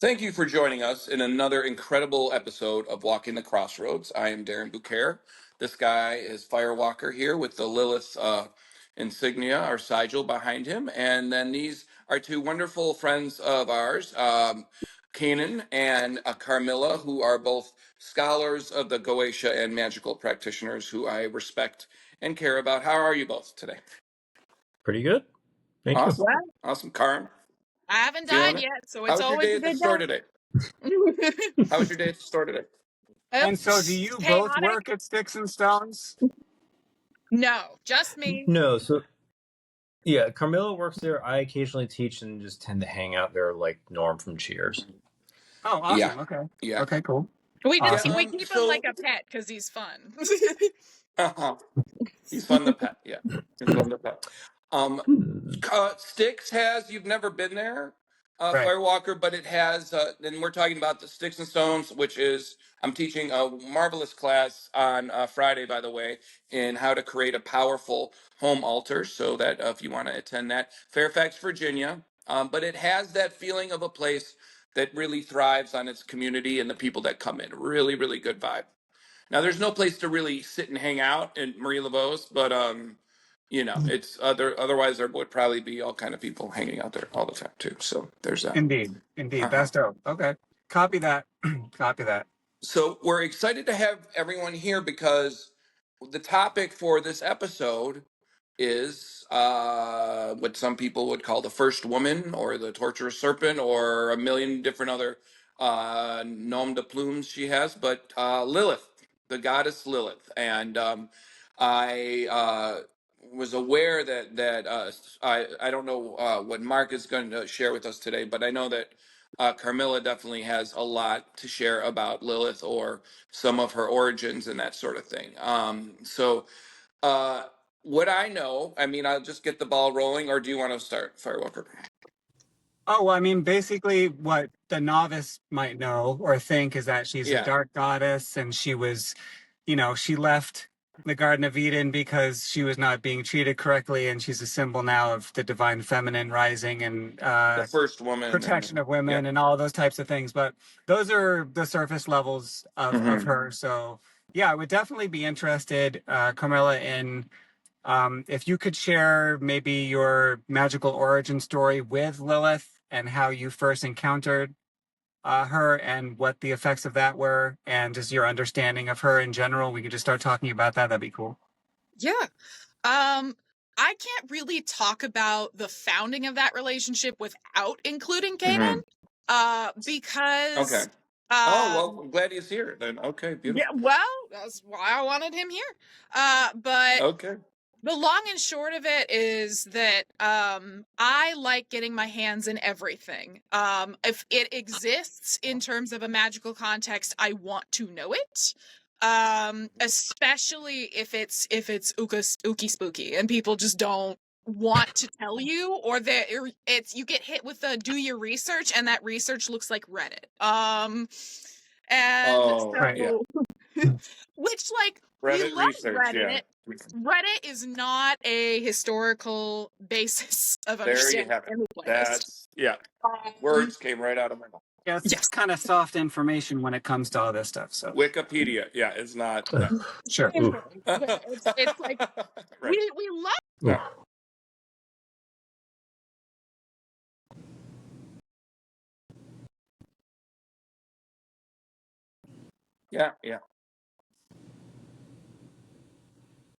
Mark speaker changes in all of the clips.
Speaker 1: Thank you for joining us in another incredible episode of Walking the Crossroads. I am Darren Bucare. This guy is Firewalker here with the Lilith insignia or sigil behind him. And then these are two wonderful friends of ours, Canaan and Carmilla, who are both scholars of the Goetia and magical practitioners who I respect and care about. How are you both today?
Speaker 2: Pretty good. Thank
Speaker 1: Awesome.
Speaker 2: you.
Speaker 1: Awesome. Carm,
Speaker 3: I haven't
Speaker 1: feeling
Speaker 3: died
Speaker 1: it?
Speaker 3: yet, so
Speaker 1: How
Speaker 3: it's
Speaker 1: was your
Speaker 3: always
Speaker 1: day
Speaker 3: a
Speaker 1: at the
Speaker 3: good
Speaker 1: store
Speaker 3: day.
Speaker 1: today? How was your day at the store today?
Speaker 4: And so do you both
Speaker 3: Chaotic?
Speaker 4: work at Sticks and Stones?
Speaker 3: No, just me.
Speaker 2: No, so yeah, Carmilla works there. I occasionally teach and just tend to hang out there like Norm from Cheers.
Speaker 4: Oh, awesome.
Speaker 1: Yeah.
Speaker 4: Okay.
Speaker 1: Yeah.
Speaker 4: Okay, cool.
Speaker 3: We just
Speaker 4: Awesome.
Speaker 3: we keep him like a pet because he's fun.
Speaker 1: He's fun to pet. Yeah. He's fun to pet. Styx has, you've never been there,
Speaker 4: Right.
Speaker 1: Firewalker, but it has, and we're talking about the Sticks and Stones, which is, I'm teaching a marvelous class on Friday, by the way, in how to create a powerful home altar. So that if you want to attend that, Fairfax, Virginia. But it has that feeling of a place that really thrives on its community and the people that come in. Really, really good vibe. Now, there's no place to really sit and hang out in Marie Laveau's, but it's otherwise there would probably be all kind of people hanging out there all the time too. So there's that.
Speaker 4: Indeed. That's dope. Okay. Copy that. Copy that.
Speaker 1: So we're excited to have everyone here because the topic for this episode is what some people would call the first woman or the torturous serpent or a million different other nom de plumes she has, but Lilith, the goddess Lilith. And I was aware that I don't know what Mark is going to share with us today, but I know that Carmilla definitely has a lot to share about Lilith or some of her origins and that sort of thing. So what I know, I mean, I'll just get the ball rolling, or do you want to start, Firewalker?
Speaker 4: Oh, well, I mean, basically what the novice might know or think is that she's a dark goddess and she was, she left the Garden of Eden because she was not being treated correctly, and she's a symbol now of the divine feminine rising and
Speaker 1: the first woman,
Speaker 4: protection of women and all those types of things. But those are the surface levels of her. So yeah, I would definitely be interested, Carmilla, in if you could share maybe your magical origin story with Lilith and how you first encountered her and what the effects of that were, and just your understanding of her in general. We could just start talking about that. That'd be cool.
Speaker 3: Yeah. I can't really talk about the founding of that relationship without including Canaan, because...
Speaker 1: Okay. Well, I'm glad he's here then. Okay, beautiful.
Speaker 3: Yeah, well, that's why I wanted him here. But
Speaker 1: okay.
Speaker 3: The long and short of it is that I like getting my hands in everything. If it exists in terms of a magical context, I want to know it. Especially if it's ooky spooky and people just don't want to tell you, or that you get hit with the do your research and that research looks like Reddit. Which, like,
Speaker 1: Reddit
Speaker 3: we love
Speaker 1: research,
Speaker 3: Reddit.
Speaker 1: yeah.
Speaker 3: Reddit is not a historical basis of understanding.
Speaker 1: There you have it. Words came right out of my mouth.
Speaker 4: Yeah, it's kind of soft information when it comes to all this stuff. So
Speaker 1: Wikipedia, it's not.
Speaker 4: Sure.
Speaker 3: It's like right. we love.
Speaker 1: No. Yeah.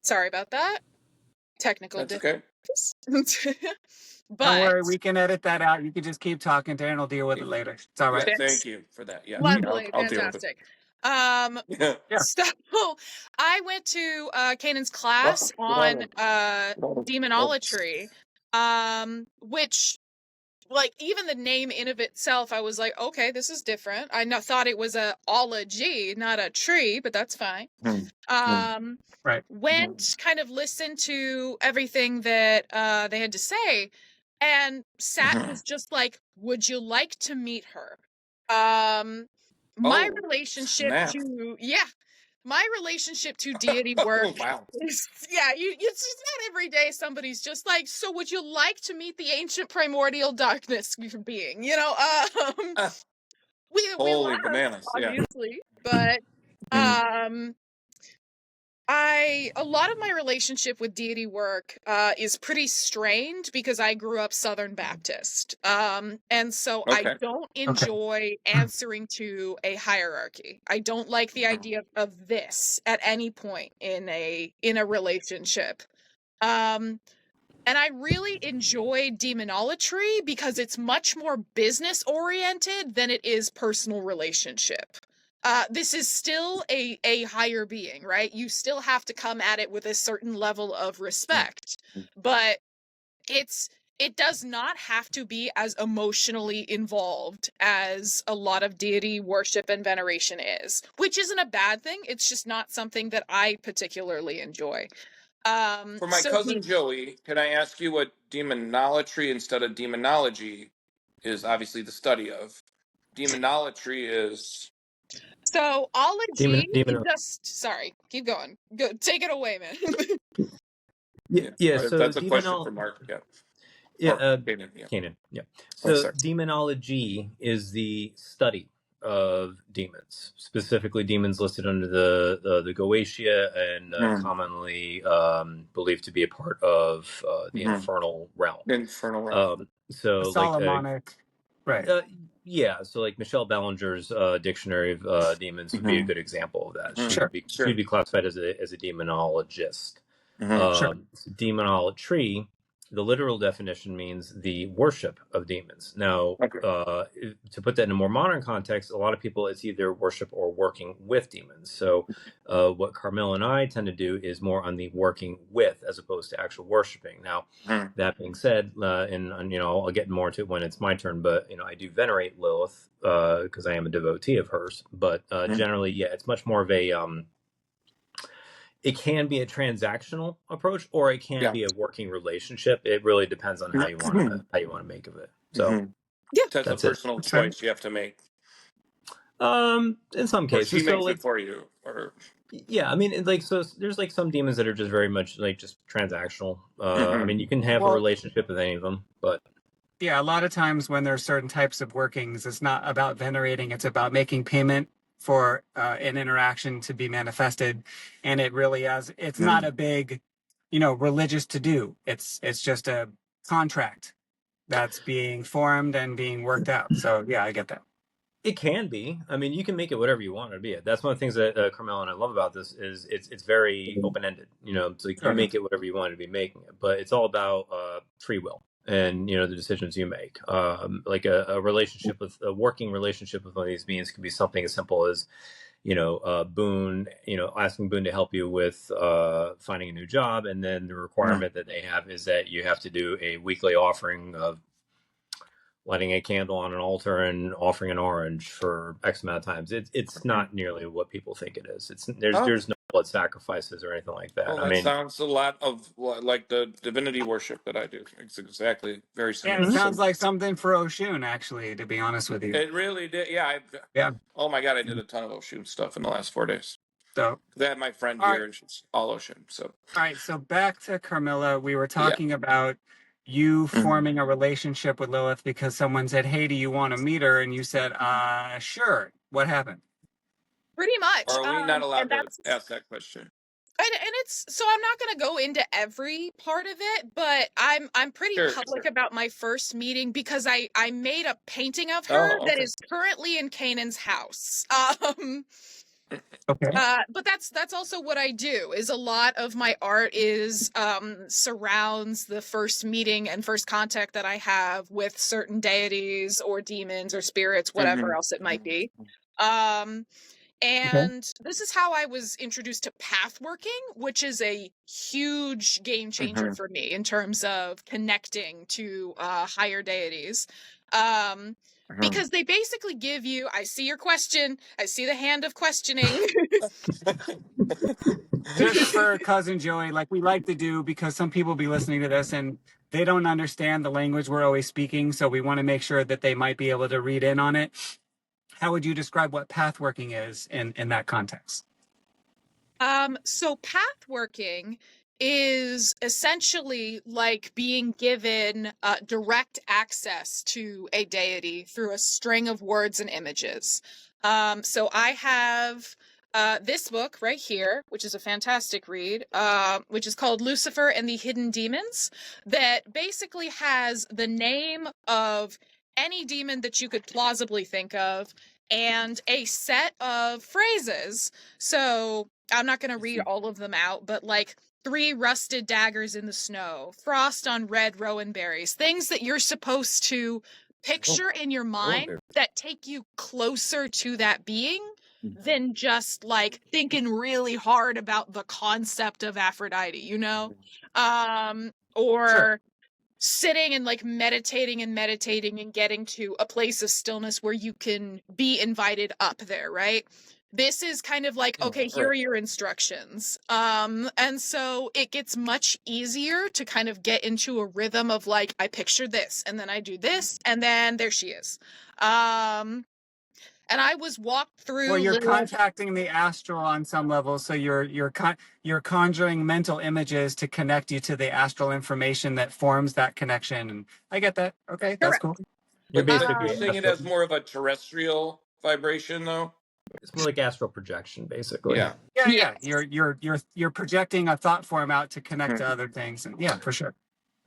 Speaker 3: Sorry about that. Technical
Speaker 1: difficulties.
Speaker 3: But
Speaker 4: don't worry, we can edit that out. You can just keep talking. Darren will deal with it later. It's all right.
Speaker 1: Thank you for that. Yeah,
Speaker 3: lovely,
Speaker 1: I'll
Speaker 3: fantastic.
Speaker 1: Deal with it.
Speaker 3: So I went to Canaan's class on demonolatry, which, like, even the name in of itself, I was like, okay, this is different. I thought it was a ology, not a tree, but that's fine.
Speaker 4: Right.
Speaker 3: Went, kind of listened to everything that they had to say, and sat was just like, would you like to meet her? My relationship to deity work is, it's not every day somebody's just like, so would you like to meet the ancient primordial darkness being, We
Speaker 1: Holy
Speaker 3: laugh,
Speaker 1: bananas! Yeah.
Speaker 3: obviously, but
Speaker 1: Mm.
Speaker 3: a lot of my relationship with deity work is pretty strained because I grew up Southern Baptist. And so I
Speaker 1: Okay.
Speaker 3: don't enjoy answering to a hierarchy. I don't like the idea of this at any point in a relationship. And I really enjoy demonolatry because it's much more business oriented than it is personal relationship. This is still a higher being, right? You still have to come at it with a certain level of respect, but it does not have to be as emotionally involved as a lot of deity worship and veneration is, which isn't a bad thing. It's just not something that I particularly enjoy.
Speaker 1: For my cousin Joey, can I ask you what demonolatry instead of demonology is? Obviously, the study of demonolatry is.
Speaker 3: So ology
Speaker 2: Demon.
Speaker 3: just sorry, keep going. Go take it away, man.
Speaker 2: Yeah.
Speaker 1: Or
Speaker 2: So
Speaker 1: that's a question for Mark. Yeah. Or Canaan. Yeah.
Speaker 2: Canaan. Yeah.
Speaker 1: Oh,
Speaker 2: So
Speaker 1: sorry.
Speaker 2: demonology is the study of demons, specifically demons listed under the Goetia and commonly believed to be a part of the infernal realm.
Speaker 1: Infernal realm.
Speaker 2: So
Speaker 4: Solomonic, right?
Speaker 2: Yeah, so like Michelle Ballinger's dictionary of demons would be a good example of that.
Speaker 4: Sure.
Speaker 2: She'd be classified as a demonologist.
Speaker 4: Sure.
Speaker 2: Demonolatry, the literal definition means the worship of demons. Now,
Speaker 1: Okay.
Speaker 2: to put that in a more modern context, a lot of people, it's either worship or working with demons. So what Carmilla and I tend to do is more on the working with as opposed to actual worshiping. Now, that being said, and you know, I'll get more to it when it's my turn, but you know, I do venerate Lilith because I am a devotee of hers. But generally, yeah, it's much more of a it can be a transactional approach, or it can be a working relationship. It really depends on how you want to make of it. So
Speaker 3: Yeah,
Speaker 1: that's a personal choice you have to make.
Speaker 2: In some
Speaker 1: Or she
Speaker 2: cases, so
Speaker 1: makes
Speaker 2: like
Speaker 1: it for you, or
Speaker 2: yeah, I mean, like, so there's like some demons that are just very much like just transactional. I mean, you can have a relationship with any of them, but
Speaker 4: yeah, a lot of times when there's certain types of workings, it's not about venerating; it's about making payment for an interaction to be manifested, and it really has. It's not a big, religious to do. It's just a contract that's being formed and being worked out. So yeah, I get that.
Speaker 2: it can be. I mean, you can make it whatever you want it to be. That's one of the things that Carmel and I love about this is it's very open ended. You know, it's like you make it whatever you want to be making it, but it's all about free will and you know the decisions you make. Like a relationship with a working relationship with one of these beings can be something as simple as Boone, asking Boone to help you with finding a new job, and then the requirement that they have is that you have to do a weekly offering of lighting a candle on an altar and offering an orange for X amount of times. It's not nearly what people think it is. There's no blood sacrifices or anything like that.
Speaker 1: Well,
Speaker 2: I
Speaker 1: that
Speaker 2: mean,
Speaker 1: sounds a lot of like the divinity worship that I do. It's exactly very
Speaker 4: Yeah,
Speaker 1: similar.
Speaker 4: it sounds like something for Oshun, actually, to be honest with you.
Speaker 1: It really did. Yeah.
Speaker 4: Yeah.
Speaker 1: Oh my God, I did a ton of Oshun stuff in the last 4 days.
Speaker 4: So,
Speaker 1: I had my friend
Speaker 4: all
Speaker 1: here,
Speaker 4: right.
Speaker 1: and she's all Ocean. So
Speaker 4: All right. So back to Carmilla. We were
Speaker 1: yeah.
Speaker 4: talking about you forming a relationship with Lilith because someone said, "Hey, do you want to meet her?" And you said, sure. What happened?
Speaker 3: pretty much.
Speaker 1: Or are we not
Speaker 3: And
Speaker 1: allowed to
Speaker 3: that's
Speaker 1: ask that question?
Speaker 3: and it's so I'm not going to go into every part of it, but I'm pretty public about my first meeting because I made a painting of her that is currently in Canaan's house.
Speaker 4: Okay.
Speaker 3: But that's also what I do. Is a lot of my art is surrounds the first meeting and first contact that I have with certain deities or demons or spirits, whatever else it might be. And this is how I was introduced to path working, which is a huge game changer for me in terms of connecting to higher deities. Because they basically give you, I see your question, I see the hand of questioning.
Speaker 4: Just for cousin Joey, like we like to do, because some people be listening to this and they don't understand the language we're always speaking. So we want to make sure that they might be able to read in on it. How would you describe what path working is in that context?
Speaker 3: So path working is essentially like being given direct access to a deity through a string of words and images. So I have this book right here, which is a fantastic read, which is called Lucifer and the Hidden Demons, that basically has the name of any demon that you could plausibly think of and a set of phrases. So I'm not going to read all of them out, but like 3 rusted daggers in the snow, frost on red rowan berries, things that you're supposed to picture in your mind that take you closer to that being than just like thinking really hard about the concept of Aphrodite, you know? Or
Speaker 4: Sure.
Speaker 3: sitting and like meditating and getting to a place of stillness where you can be invited up there, right? This is kind of like, okay, here are your instructions. And so it gets much easier to kind of get into a rhythm of like, I picture this, and then I do this, and then there she is. And I was walked through.
Speaker 4: Well, you're
Speaker 3: Lilith.
Speaker 4: contacting the astral on some level, so you're conjuring mental images to connect you to the astral information that forms that connection. And I get that. Okay, that's
Speaker 3: Correct.
Speaker 4: cool.
Speaker 2: You're
Speaker 1: But you're
Speaker 2: basically
Speaker 1: saying it has more of a terrestrial vibration, though.
Speaker 2: it's more like astral projection, basically.
Speaker 1: Yeah.
Speaker 4: Yeah. You're projecting a thought form out to connect to other things. And yeah, for sure.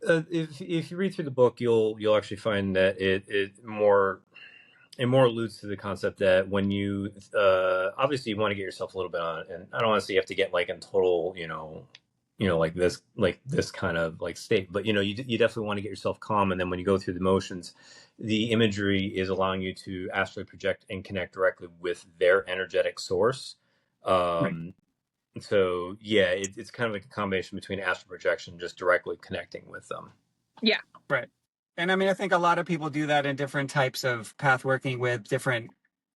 Speaker 2: If you read through the book, you'll actually find that it more alludes to the concept that when you obviously you want to get yourself a little bit on, and I don't want to say you have to get like in total, like this kind of like state, but you definitely want to get yourself calm, and then when you go through the motions, the imagery is allowing you to astrally project and connect directly with their energetic source.
Speaker 4: Right.
Speaker 2: So yeah, it's kind of like a combination between astral projection and just directly connecting with them.
Speaker 3: Yeah.
Speaker 4: Right. And I mean, I think a lot of people do that in different types of path working with different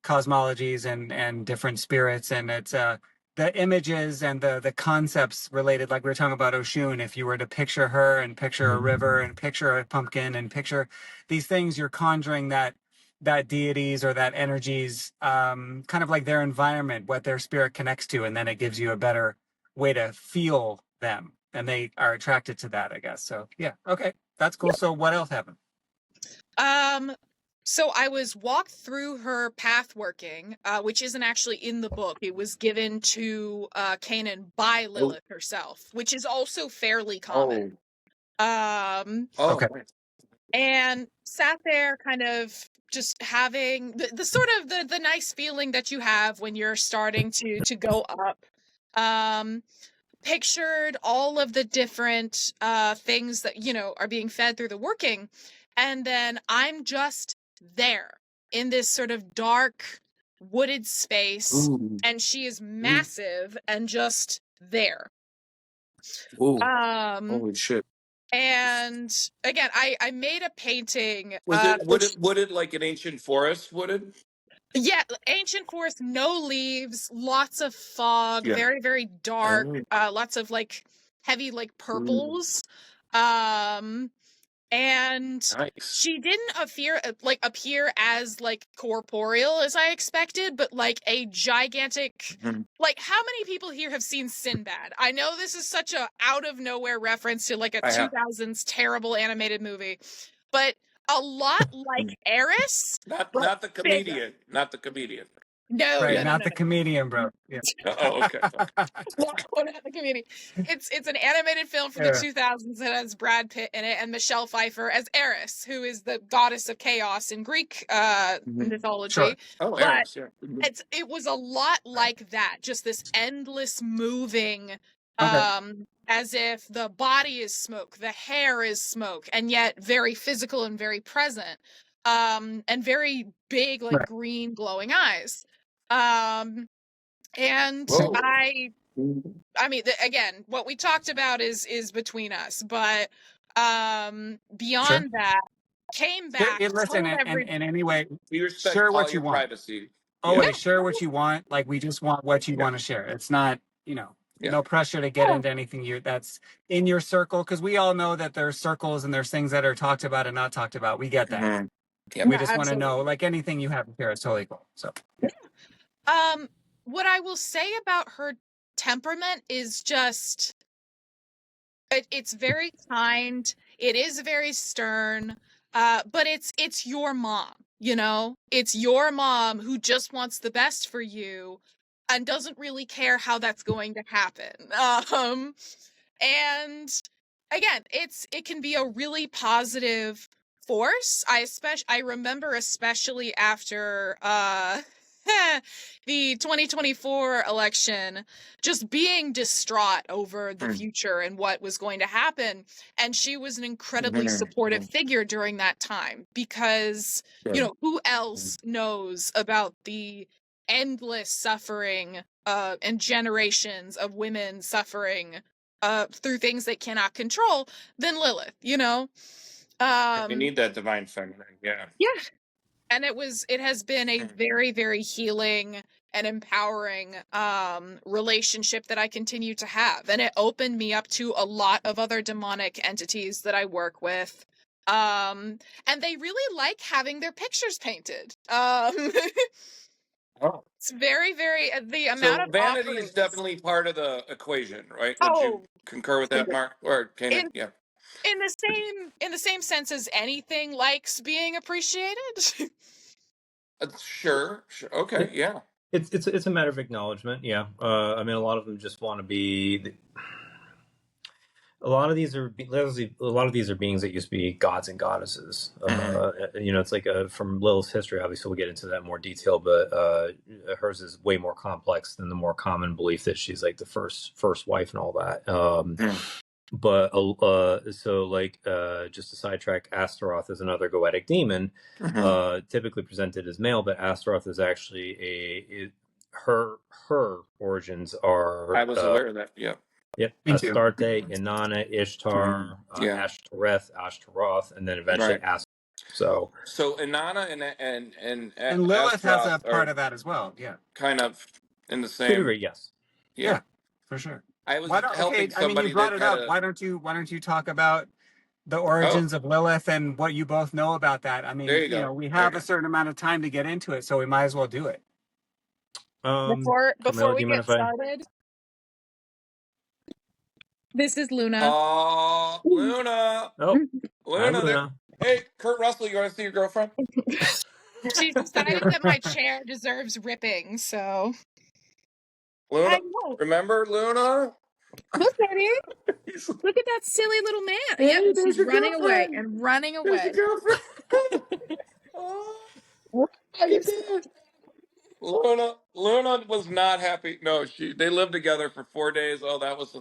Speaker 4: cosmologies and different spirits. And it's the images and the concepts related, like we were talking about Oshun. If you were to picture her and picture a river and picture a pumpkin and picture these things, you're conjuring that deities or that energies, kind of like their environment, what their spirit connects to, and then it gives you a better way to feel them, and they are attracted to that, I guess. So yeah, okay, that's cool. So what else happened?
Speaker 3: So I was walked through her path working, which isn't actually in the book. It was given to Canaan by Lilith herself, which is also fairly common.
Speaker 4: Okay.
Speaker 3: And sat there kind of just having the sort of the nice feeling that you have when you're starting to go up. Pictured all of the different things that are being fed through the working, and then I'm just there in this sort of dark wooded space. And she is massive and just there.
Speaker 1: Holy shit.
Speaker 3: And again, I made a painting.
Speaker 1: Was it wooded like an ancient forest wooded?
Speaker 3: Yeah, ancient forest, no leaves, lots of fog, very, very dark, lots of like heavy like purples. And
Speaker 1: nice.
Speaker 3: She didn't appear as like corporeal as I expected, but like a gigantic like, how many people here have seen Sinbad? I know this is such a out of nowhere reference to like a 2000s terrible animated movie, but a lot like Eris.
Speaker 1: Not the comedian. Not the comedian.
Speaker 3: No,
Speaker 4: right,
Speaker 3: no,
Speaker 4: not
Speaker 3: no,
Speaker 4: the
Speaker 3: no.
Speaker 4: comedian, bro. Yeah.
Speaker 1: Oh, okay.
Speaker 3: Not the comedian. It's an animated film from the 2000s that has Brad Pitt in it and Michelle Pfeiffer as Eris, who is the goddess of chaos in Greek mythology.
Speaker 4: Sure.
Speaker 1: Oh, Eris, yeah.
Speaker 3: It was a lot like that, just this endless moving, as if the body is smoke, the hair is smoke, and yet very physical and very present, and very big, like green glowing eyes. And
Speaker 1: Whoa.
Speaker 3: I mean, again, what we talked about is between us, but beyond that, came back.
Speaker 4: Listen, in any way,
Speaker 1: We respect
Speaker 4: share
Speaker 1: all
Speaker 4: what you
Speaker 1: your
Speaker 4: want.
Speaker 1: privacy.
Speaker 4: Always share what you want. Like, we just want what you want to share. It's not, no pressure to get into anything that's in your circle, because we all know that there's circles and there's things that are talked about and not talked about. We get that. We just want to know, like, anything you have to share is totally cool. So
Speaker 3: what I will say about her temperament is just It's very kind. It is very stern. But it's your mom, you know? It's your mom who just wants the best for you and doesn't really care how that's going to happen. And again, it can be a really positive force. I remember especially after the 2024 election, just being distraught over the future and what was going to happen. And she was an incredibly supportive figure during that time because, you know, who else knows about the endless suffering and generations of women suffering through things they cannot control than Lilith, you know?
Speaker 1: You need that divine feminine, yeah.
Speaker 3: Yeah. And it has been a very, very healing and empowering relationship that I continue to have. And it opened me up to a lot of other demonic entities that I work with. And they really like having their pictures painted.
Speaker 1: Oh.
Speaker 3: It's very, very the amount
Speaker 1: So
Speaker 3: of
Speaker 1: vanity
Speaker 3: offerings.
Speaker 1: is definitely part of the equation, right? Would you concur with that, Mark? Or Canaan? Yeah.
Speaker 3: In the same sense as anything likes being appreciated.
Speaker 1: Sure. Okay. Yeah.
Speaker 2: It's a matter of acknowledgement. Yeah. I mean, a lot of them just want to be. A lot of these are beings that used to be gods and goddesses. You know, it's like from Lilith's history. Obviously, we'll get into that in more detail, but hers is way more complex than the more common belief that she's like the first wife and all that. But so like just to sidetrack, Astaroth is another goetic demon, typically presented as male, but Astaroth is actually her origins are.
Speaker 1: I was aware of that. Yeah.
Speaker 2: Yep, Astarte, Inanna, Ishtar, Ashtaroth, and then eventually Astaroth. So
Speaker 1: Inanna and
Speaker 4: Lilith has a
Speaker 1: Astaroth
Speaker 4: part of that as well. Yeah,
Speaker 1: kind of in the
Speaker 2: to a
Speaker 1: same.
Speaker 2: degree, yes.
Speaker 4: Yeah, for sure.
Speaker 1: I was helping somebody.
Speaker 4: I mean, you brought it up. Why don't you talk about the origins of Lilith and what you both know about that? I mean,
Speaker 1: there you
Speaker 4: know,
Speaker 1: go.
Speaker 4: we have a certain amount of time to get into it, so we might as well do it.
Speaker 3: Before
Speaker 2: Carmilla,
Speaker 3: we get started, this is Luna.
Speaker 1: Luna.
Speaker 2: Oh,
Speaker 1: Luna.
Speaker 2: Luna.
Speaker 1: Hey, Kurt Russell, you want to see your girlfriend?
Speaker 3: She's decided that my chair deserves ripping, so.
Speaker 1: Luna, remember Luna?
Speaker 3: Look at it. Look at that silly little man.
Speaker 1: Hey,
Speaker 3: yep, she's running away and running away.
Speaker 1: There's your girlfriend. Oh, how you doing? Luna was not happy. No, they lived together for 4 days. Oh, that was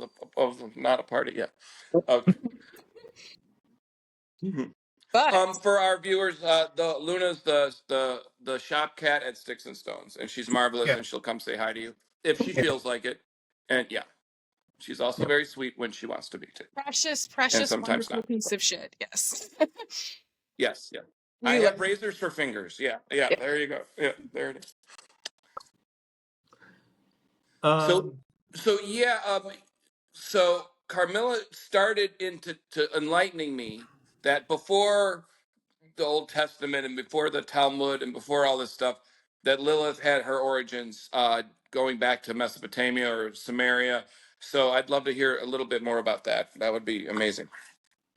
Speaker 1: not a party yet. Okay.
Speaker 3: But
Speaker 1: for our viewers, the Luna's the shop cat at Sticks and Stones, and she's marvelous, and she'll come say hi to you if she feels like it. And yeah, she's also very sweet when she wants to be too.
Speaker 3: Precious,
Speaker 1: and sometimes
Speaker 3: wonderful
Speaker 1: not.
Speaker 3: piece of shit. Yes.
Speaker 1: Yes, yeah. I have razors for fingers. Yeah. There you go. Yeah, there it is. So Carmilla started to enlightening me that before the Old Testament and before the Talmud and before all this stuff, that Lilith had her origins going back to Mesopotamia or Samaria. So I'd love to hear a little bit more about that. That would be amazing.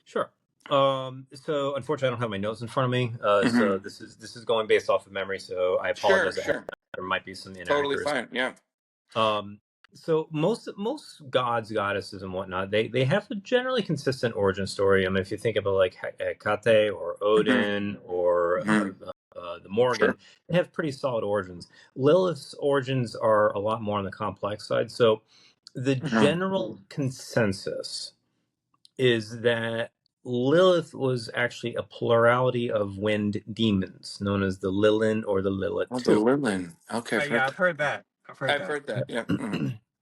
Speaker 2: Sure. So unfortunately, I don't have my notes in front of me. So this is going based off of memory. So I apologize.
Speaker 1: Sure.
Speaker 2: There might be some inaccuracies.
Speaker 1: Totally fine. Yeah.
Speaker 2: So most gods, goddesses, and whatnot, they have a generally consistent origin story. I mean, if you think about like Hecate or Odin or the Morgan, they have pretty solid origins. Lilith's origins are a lot more on the complex side. So the general consensus is that Lilith was actually a plurality of wind demons, known as the Lilin or the Lilith.
Speaker 1: Oh, the Lilin. Okay.
Speaker 4: Yeah, I've heard that.
Speaker 1: I've heard that. Yeah.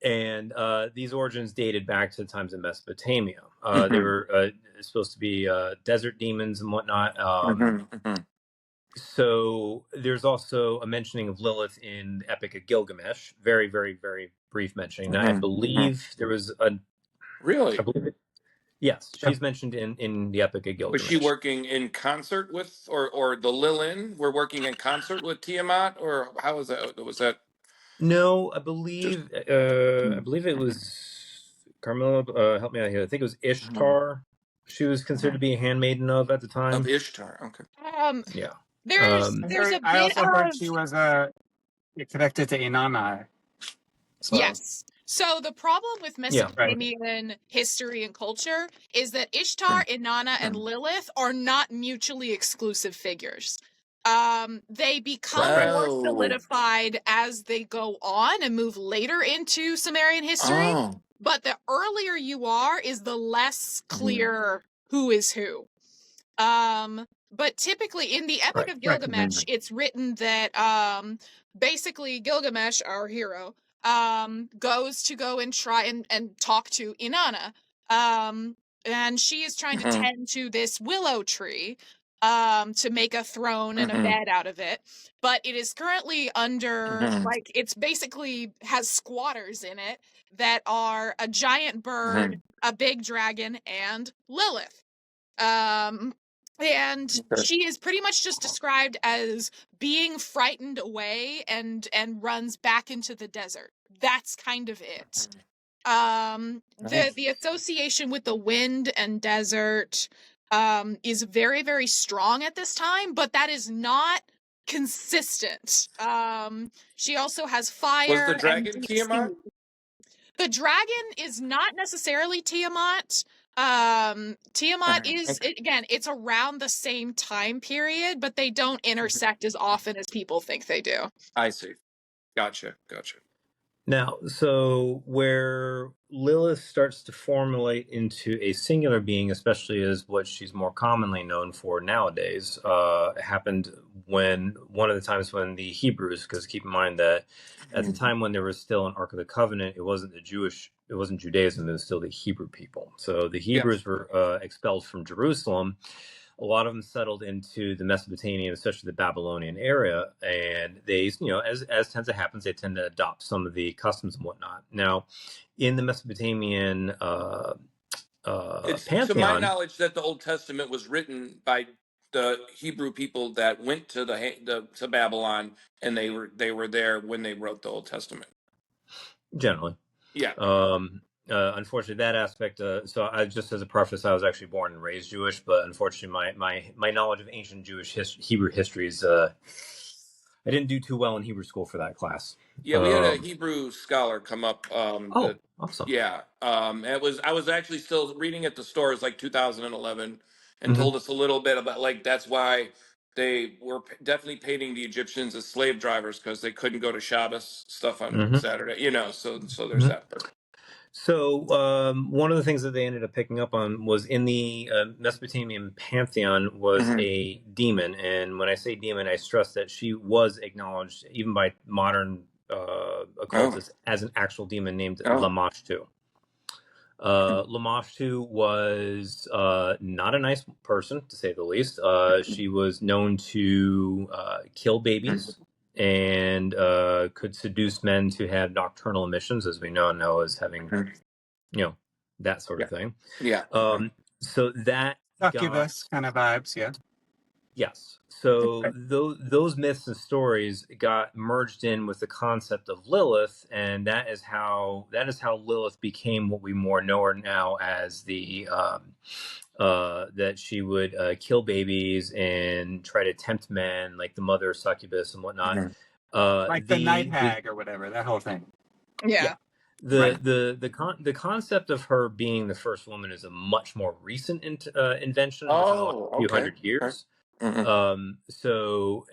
Speaker 2: And these origins dated back to the times in Mesopotamia. They were supposed to be desert demons and whatnot. So there's also a mentioning of Lilith in the Epic of Gilgamesh. Very, very, very brief mentioning. I believe there was a...
Speaker 1: Really?
Speaker 2: I believe it. Yes, she's mentioned in the Epic of Gilgamesh.
Speaker 1: Was she working in concert with, or the Lilin were working in concert with Tiamat, or how was that? Was that?
Speaker 2: No, I believe it was Carmilla, help me out here. I think it was Ishtar. She was considered to be a handmaiden of at the time.
Speaker 1: Of Ishtar. Okay.
Speaker 2: Yeah.
Speaker 3: There's a
Speaker 4: I
Speaker 3: bit
Speaker 4: also heard
Speaker 3: of
Speaker 4: she was connected to Inanna. So,
Speaker 3: yes. So the problem with
Speaker 2: Yeah.
Speaker 3: Mesopotamian history and culture is that Ishtar, Inanna, and Lilith are not mutually exclusive figures. They become more solidified as they go on and move later into Sumerian history.
Speaker 1: Oh.
Speaker 3: But the earlier you are, is the less clear who is who. But typically in the Epic of Gilgamesh, it's written that basically Gilgamesh, our hero, goes to go and try and talk to Inanna. And she is trying to tend to this willow tree to make a throne and a bed out of it. But it is currently under, like, it's basically has squatters in it that are a giant bird, a big dragon, and Lilith. And she is pretty much just described as being frightened away and runs back into the desert. That's kind of it. The association with the wind and desert is very, very strong at this time, but that is not consistent. She also has fire.
Speaker 1: Was the dragon Tiamat?
Speaker 3: The dragon is not necessarily Tiamat. Tiamat is, again, it's around the same time period, but they don't intersect as often as people think they do.
Speaker 1: I see. Gotcha.
Speaker 2: Now, so where Lilith starts to formulate into a singular being, especially as what she's more commonly known for nowadays, happened when one of the times when the Hebrews, because keep in mind that at the time when there was still an Ark of the Covenant, it wasn't Judaism, it was still the Hebrew people. So the Hebrews were expelled from Jerusalem. A lot of them settled into the Mesopotamian, especially the Babylonian area, and they, as tends to happen, they tend to adopt some of the customs and whatnot. Now, in the Mesopotamian
Speaker 1: It's
Speaker 2: pantheon,
Speaker 1: to my knowledge that the Old Testament was written by the Hebrew people that went to to Babylon, and they were there when they wrote the Old Testament.
Speaker 2: Generally,
Speaker 1: yeah.
Speaker 2: Unfortunately, that aspect. So, I just as a preface, I was actually born and raised Jewish, but unfortunately, my knowledge of ancient Jewish Hebrew history is I didn't do too well in Hebrew school for that class.
Speaker 1: Yeah, we had a Hebrew scholar come up.
Speaker 2: Awesome.
Speaker 1: Yeah, I was actually still reading at the stores like 2011, and told us a little bit about, like, that's why they were definitely painting the Egyptians as slave drivers, because they couldn't go to Shabbos stuff on Saturday. So there's that part.
Speaker 2: So one of the things that they ended up picking up on was in the Mesopotamian pantheon was a demon. And when I say demon, I stress that she was acknowledged even by modern occultists as an actual demon named Lamashtu. Lamashtu was not a nice person, to say the least. She was known to kill babies and could seduce men to have nocturnal emissions, as we know as having, that sort of thing.
Speaker 1: Yeah.
Speaker 2: So that
Speaker 4: succubus kind of vibes, yeah.
Speaker 2: Yes. So those myths and stories got merged in with the concept of Lilith, and that is how Lilith became what we more know her now as the that she would kill babies and try to tempt men, like the mother succubus and whatnot.
Speaker 4: Like the night hag or whatever, that whole thing.
Speaker 3: Yeah.
Speaker 2: The concept of her being the first woman is a much more recent invention, a few hundred years. So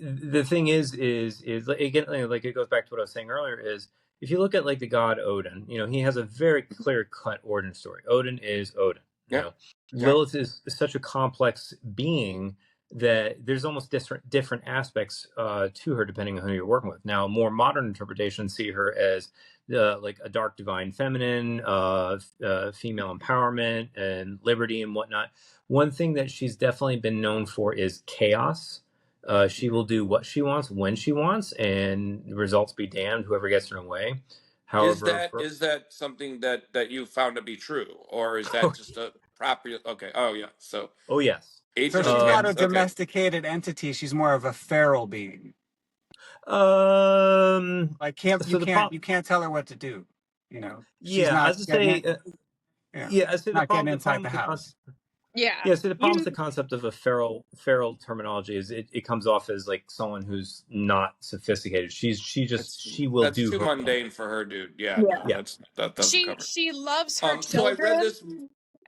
Speaker 2: the thing is again, like, it goes back to what I was saying earlier, is if you look at, like, the god Odin, he has a very clear cut origin story. Odin is Odin. Lilith is such a complex being that there's almost different aspects to her depending on who you're working with. Now, more modern interpretations see her as like a dark divine feminine, female empowerment and liberty and whatnot. One thing that she's definitely been known for is chaos. She will do what she wants when she wants, and the results be damned, whoever gets in her way. However,
Speaker 1: is that something that you found to be true, or is that just a property? Okay. Oh yeah. So.
Speaker 2: Oh yes.
Speaker 4: So she's not a domesticated entity. She's more of a feral being. Like you can't tell her what to do. You know, she's
Speaker 2: Yeah,
Speaker 4: not
Speaker 2: as I
Speaker 4: getting it.
Speaker 2: say,
Speaker 4: Yeah,
Speaker 2: yeah, I say
Speaker 4: not getting
Speaker 2: the
Speaker 4: inside
Speaker 2: problem
Speaker 4: the
Speaker 2: with the
Speaker 4: house.
Speaker 2: concept.
Speaker 3: Yeah.
Speaker 2: Yeah, so the problem with
Speaker 3: You
Speaker 2: the concept of a feral terminology is it comes off as like someone who's not sophisticated. She will
Speaker 1: That's
Speaker 2: do
Speaker 1: too
Speaker 2: her own.
Speaker 1: mundane for her, dude. Yeah,
Speaker 3: Yeah.
Speaker 1: no,
Speaker 2: Yeah.
Speaker 1: that doesn't cover it.
Speaker 3: she loves her
Speaker 1: So I read
Speaker 3: children,
Speaker 1: this.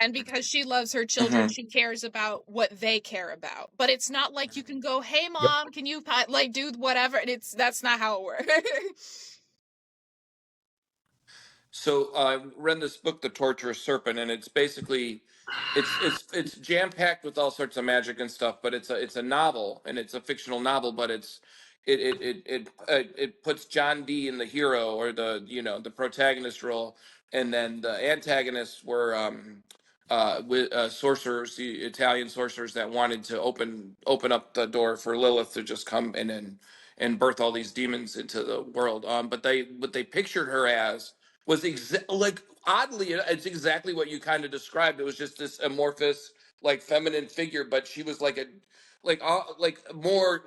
Speaker 3: and because she loves her children, she cares about what they care about. But it's not like you can go, "Hey
Speaker 2: Yep.
Speaker 3: mom, can you like do whatever?" And that's not how it works.
Speaker 1: So I read this book, The Torturous Serpent, and it's basically it's jam packed with all sorts of magic and stuff. But it's a novel, and it's a fictional novel. But it puts John Dee in the hero or the protagonist role, and then the antagonists were with sorcerers, the Italian sorcerers that wanted to open up the door for Lilith to just come in and birth all these demons into the world. But what they pictured her as was like oddly, it's exactly what you kind of described. It was just this amorphous, like feminine figure, but she was like like a more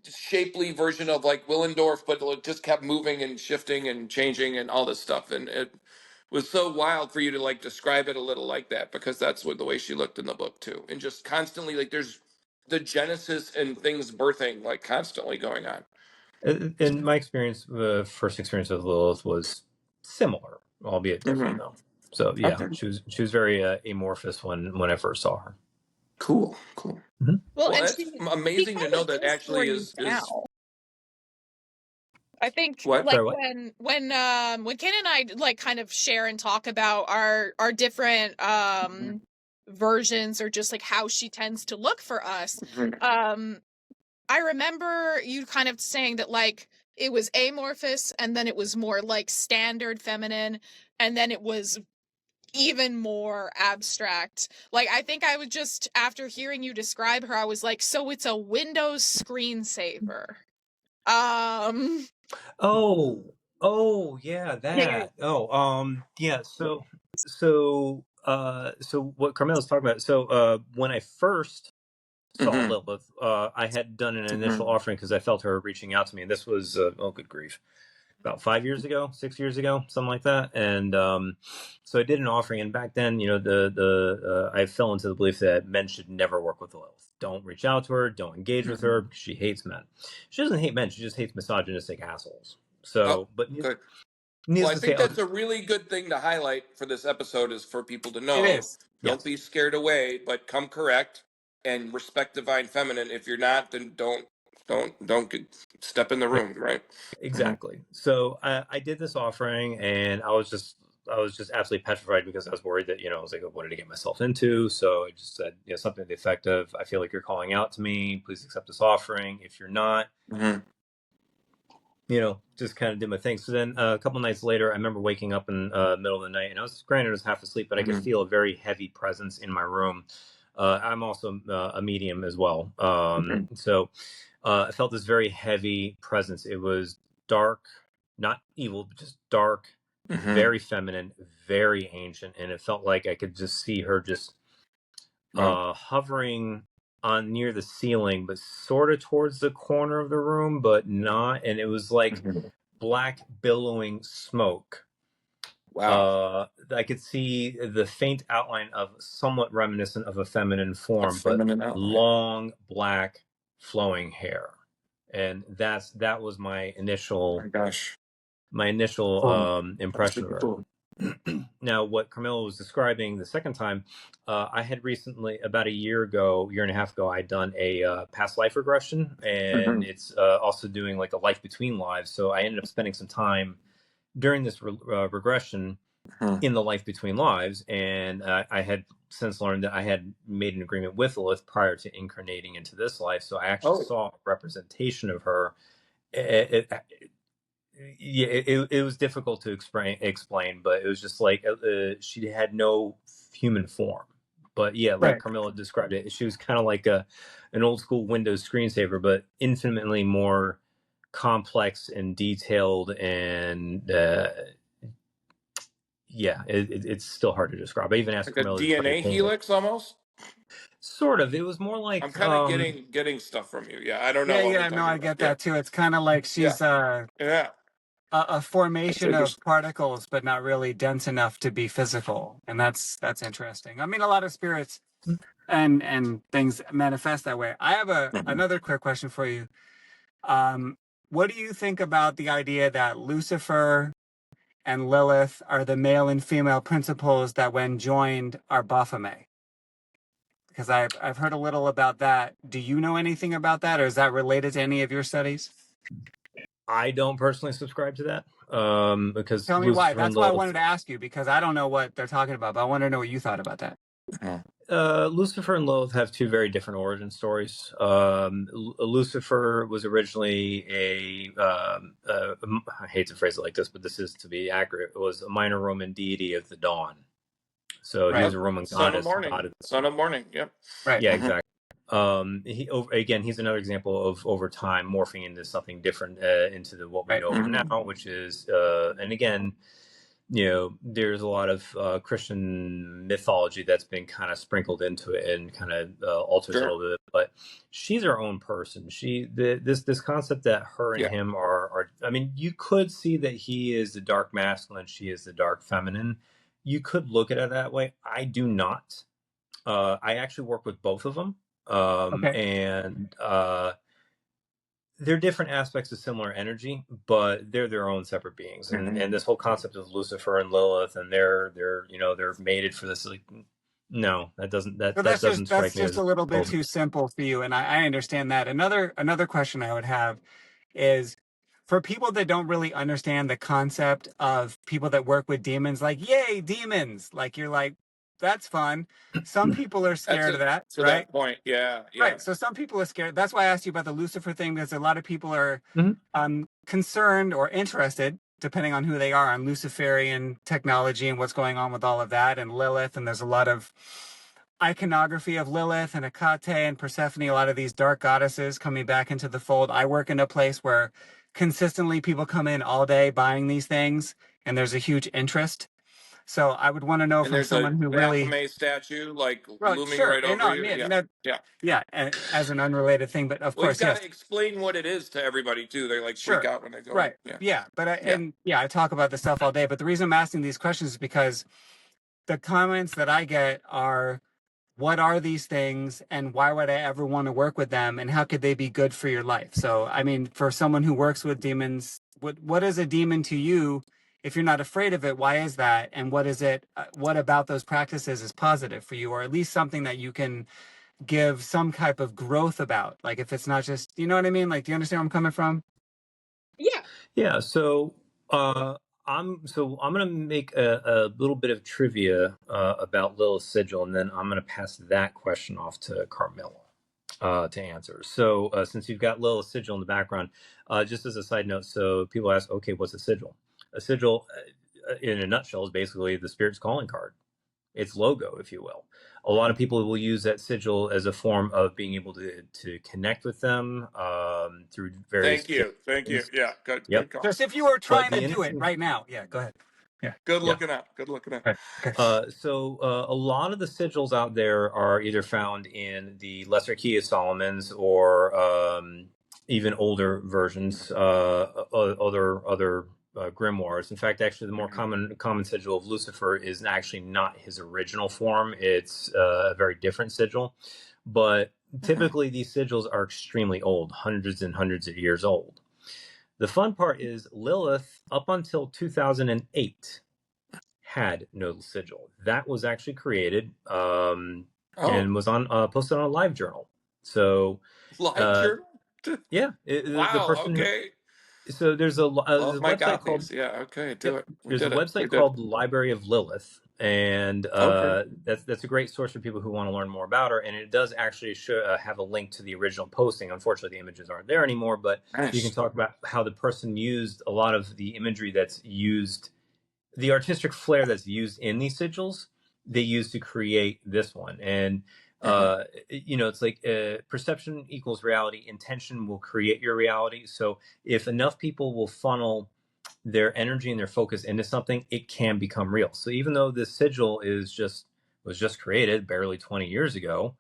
Speaker 1: shapely version of like Willendorf, but it just kept moving and shifting and changing and all this stuff. And it was so wild for you to like describe it a little like that, because that's what the way she looked in the book too, and just constantly like there's the genesis and things birthing like constantly going on.
Speaker 2: In my experience, the first experience with Lilith was similar, albeit different though. So yeah,
Speaker 1: Okay.
Speaker 2: she was very amorphous when I first saw her.
Speaker 1: Cool.
Speaker 2: Mm-hmm.
Speaker 3: Well,
Speaker 1: Well,
Speaker 3: and
Speaker 1: that's
Speaker 3: she
Speaker 1: amazing to
Speaker 3: kind
Speaker 1: know
Speaker 3: of
Speaker 1: that
Speaker 3: is for
Speaker 1: actually
Speaker 3: you
Speaker 1: is
Speaker 3: now. I think
Speaker 1: what.
Speaker 3: like
Speaker 2: Sorry, what?
Speaker 3: when Ken and I like kind of share and talk about our different versions, or just like how she tends to look for us. I remember you kind of saying that like it was amorphous, and then it was more like standard feminine, and then it was even more abstract. Like I think I was just, after hearing you describe her, I was like, so it's a Windows screensaver.
Speaker 2: Oh yeah,
Speaker 3: Yeah.
Speaker 2: that. Yeah. So what Carmela's talking about. So when I first saw
Speaker 1: Mm-hmm.
Speaker 2: Lilith, I had done an initial
Speaker 1: Mm-hmm.
Speaker 2: offering because I felt her reaching out to me, and this was oh good grief, about 5 years ago, 6 years ago, something like that. And so I did an offering, and back then, I fell into the belief that men should never work with Lilith. Don't reach out to her. Don't engage with her. Because she hates men. She doesn't hate men. She just hates misogynistic assholes.
Speaker 1: Oh,
Speaker 2: So, but
Speaker 1: good. Well,
Speaker 2: needless
Speaker 1: I
Speaker 2: to say,
Speaker 1: think that's a really good thing to highlight for this episode, is for people to
Speaker 4: It
Speaker 1: know.
Speaker 4: is.
Speaker 1: Don't
Speaker 2: yes,
Speaker 1: be scared away, but come correct and respect divine feminine. If you're not, then don't step in the
Speaker 2: yeah,
Speaker 1: room, right?
Speaker 2: exactly. So I did this offering, and I was just absolutely petrified because I was worried that I was like, what did I get myself into? So I just said something to the effect of, I feel like you're calling out to me. Please accept this offering. If you're not,
Speaker 1: Mm-hmm.
Speaker 2: just kind of did my thing. So then a couple nights later, I remember waking up in the middle of the night, and I was half asleep, but I could feel a very heavy presence in my room. I'm also a medium as well. So I felt this very heavy presence. It was dark, not evil, but just dark, very feminine, very ancient. And it felt like I could just see her just hovering on near the ceiling, but sort of towards the corner of the room, but not. And it was like black billowing smoke.
Speaker 1: Wow.
Speaker 2: I could see the faint outline of somewhat reminiscent of a feminine
Speaker 1: A
Speaker 2: form, but
Speaker 1: feminine outline.
Speaker 2: long black flowing hair. And that was my
Speaker 1: Oh
Speaker 2: initial
Speaker 1: my gosh. That's
Speaker 2: impression of
Speaker 1: super
Speaker 2: her.
Speaker 1: cool.
Speaker 2: Now, what Carmilla was describing the second time, I had recently, about a year and a half ago, I'd done a past life regression, and it's also doing like a life between lives. So I ended up spending some time during this regression in the life between lives, and I had since learned that I had made an agreement with Lilith prior to incarnating into this life. So I actually
Speaker 1: Oh,
Speaker 2: saw a representation of her. It was difficult to explain, but it was just like she had no human form. But yeah, like
Speaker 4: Right.
Speaker 2: Carmilla described it, she was kind of like an old school Windows screensaver, but infinitely more complex and detailed, and it's still hard to describe. I even asked
Speaker 1: like a
Speaker 2: Carmilla to try to
Speaker 1: DNA
Speaker 2: paint it.
Speaker 1: helix almost.
Speaker 2: Sort of. It was more
Speaker 1: I'm
Speaker 2: like
Speaker 1: kind of getting stuff from you. Yeah, I don't know
Speaker 4: Yeah,
Speaker 1: what we're
Speaker 4: yeah, no,
Speaker 1: talking
Speaker 4: I
Speaker 1: about.
Speaker 4: get
Speaker 1: Yeah,
Speaker 4: that too. It's kind of like
Speaker 1: yeah,
Speaker 4: she's
Speaker 1: yeah.
Speaker 4: a formation of particles, but not really dense enough to be physical, and that's interesting. I mean, a lot of spirits and things manifest that way. I have another quick question for you. What do you think about the idea that Lucifer and Lilith are the male and female principles that, when joined, are Baphomet? Because I've heard a little about that. Do you know anything about that, or is that related to any of your studies?
Speaker 2: I don't personally subscribe to that, because
Speaker 4: Tell me why.
Speaker 2: Lucifer and
Speaker 4: That's why I
Speaker 2: Lilith.
Speaker 4: wanted to ask you, because I don't know what they're talking about, but I want to know what you thought about that.
Speaker 2: Lucifer and Lilith have two very different origin stories. Lucifer was originally I hate to phrase it like this, but this is to be accurate. It was a minor Roman deity of the dawn. So he was a Roman goddess.
Speaker 1: Son of morning. Yep.
Speaker 2: Right. Yeah, exactly. He's another example of over time morphing into something different, into what we know now, which is, and again, there's a lot of Christian mythology that's been kind of sprinkled into it and kind of alters it a little bit. But she's her own person. This concept that her and him are. I mean, you could see that he is the dark masculine, she is the dark feminine. You could look at it that way. I do not. I actually work with both of them. And they're different aspects of similar energy, but they're their own separate beings. And this whole concept of Lucifer and Lilith, and they're mated for this, like, no, that doesn't strike me.
Speaker 4: That's just a little bit too simple for you, and I understand that. Another question I would have is, for people that don't really understand the concept of people that work with demons, like, yay, demons, like, you're like, that's fun. Some people are scared of that,
Speaker 1: to
Speaker 4: right?
Speaker 1: That point, yeah.
Speaker 4: Right. So some people are scared. That's why I asked you about the Lucifer thing, because a lot of people are concerned or interested, depending on who they are, on Luciferian technology and what's going on with all of that, and Lilith. And there's a lot of iconography of Lilith and Hecate and Persephone, a lot of these dark goddesses coming back into the fold. I work in a place where consistently people come in all day buying these things, and there's a huge interest. So I would want to know from someone who really
Speaker 1: Baphomet statue, like, looming right over you.
Speaker 4: Yeah, as an unrelated thing, but of course,
Speaker 1: you've got to explain what it is to everybody too. They like freak out when they go.
Speaker 4: Right. Yeah. But I talk about this stuff all day. But the reason I'm asking these questions is because the comments that I get are, what are these things, and why would I ever want to work with them, and how could they be good for your life? So, I mean, for someone who works with demons, what is a demon to you? If you're not afraid of it, why is that? And what is it? What about those practices is positive for you, or at least something that you can give some type of growth about? Like, if it's not just, you know what I mean? Like, do you understand where I'm coming from?
Speaker 2: Yeah. So I'm going to make a little bit of trivia about Lilith's sigil, and then I'm going to pass that question off to Carmilla to answer. So since you've got Lilith's sigil in the background, just as a side note, so people ask, okay, what's a sigil? A sigil, in a nutshell, is basically the spirit's calling card. Its logo, if you will. A lot of people will use that sigil as a form of being able to connect with them through various.
Speaker 1: Thank you. Yeah, good.
Speaker 2: Yep.
Speaker 1: Good call.
Speaker 4: Just if you were trying to do it right now. Yeah, go ahead. Yeah.
Speaker 1: Good looking up.
Speaker 4: Right. Okay.
Speaker 2: So a lot of the sigils out there are either found in the Lesser Key of Solomon's or even older versions, other grimoires. In fact, actually, the more common sigil of Lucifer is actually not his original form. It's a very different sigil. But typically, these sigils are extremely old, hundreds and hundreds of years old. The fun part is Lilith, up until 2008, had no sigil. That was actually created and was posted on a live journal. So
Speaker 1: live journal?
Speaker 2: Yeah.
Speaker 1: Wow.
Speaker 2: The person so there's a website called There's a website called the Library of Lilith, and that's a great source for people who want to learn more about her. And it does actually have a link to the original posting. Unfortunately, the images aren't there anymore, but you can talk about how the person used a lot of the imagery that's used, the artistic flair that's used in these sigils, they used to create this one. And it's like perception equals reality. Intention will create your reality. So if enough people will funnel their energy and their focus into something, it can become real. So even though this sigil was just created barely 20 years ago,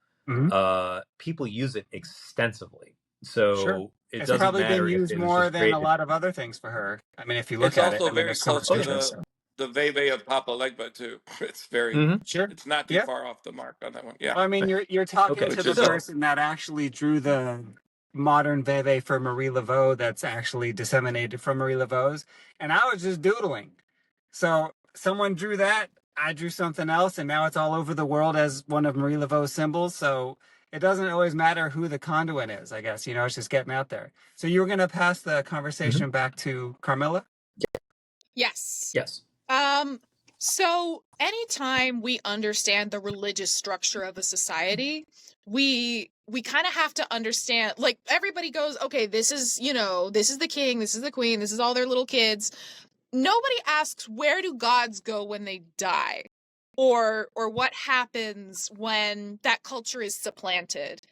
Speaker 2: people use it extensively. So
Speaker 4: it's
Speaker 2: doesn't
Speaker 4: probably been
Speaker 2: matter if
Speaker 4: used
Speaker 2: it was
Speaker 4: more
Speaker 2: just
Speaker 4: than a
Speaker 2: created.
Speaker 4: lot of other things for her. I mean, if you look
Speaker 1: It's
Speaker 4: at it,
Speaker 1: also
Speaker 4: I mean,
Speaker 1: very
Speaker 4: there's so
Speaker 1: close
Speaker 4: much
Speaker 1: to
Speaker 4: interest.
Speaker 1: the Veve of Papa Legba too. It's very,
Speaker 4: Sure.
Speaker 1: it's not too
Speaker 4: Yeah.
Speaker 1: far off the mark on that one. Yeah.
Speaker 4: Well, I mean, you're talking
Speaker 2: Okay,
Speaker 4: to
Speaker 1: Which
Speaker 4: the
Speaker 1: is
Speaker 2: so
Speaker 4: person that actually drew the modern Veve for Marie Laveau that's actually disseminated from Marie Laveau's, and I was just doodling. So someone drew that, I drew something else, and now it's all over the world as one of Marie Laveau's symbols. So it doesn't always matter who the conduit is, I guess. You know, it's just getting out there. So you were going to pass the conversation back to Carmilla?
Speaker 3: Yes.
Speaker 2: yes.
Speaker 3: So anytime we understand the religious structure of a society, we kind of have to understand, like, everybody goes, okay, this is, you know, this is the king, this is the queen, this is all their little kids. Nobody asks, where do gods go when they die? Or what happens when that culture is supplanted?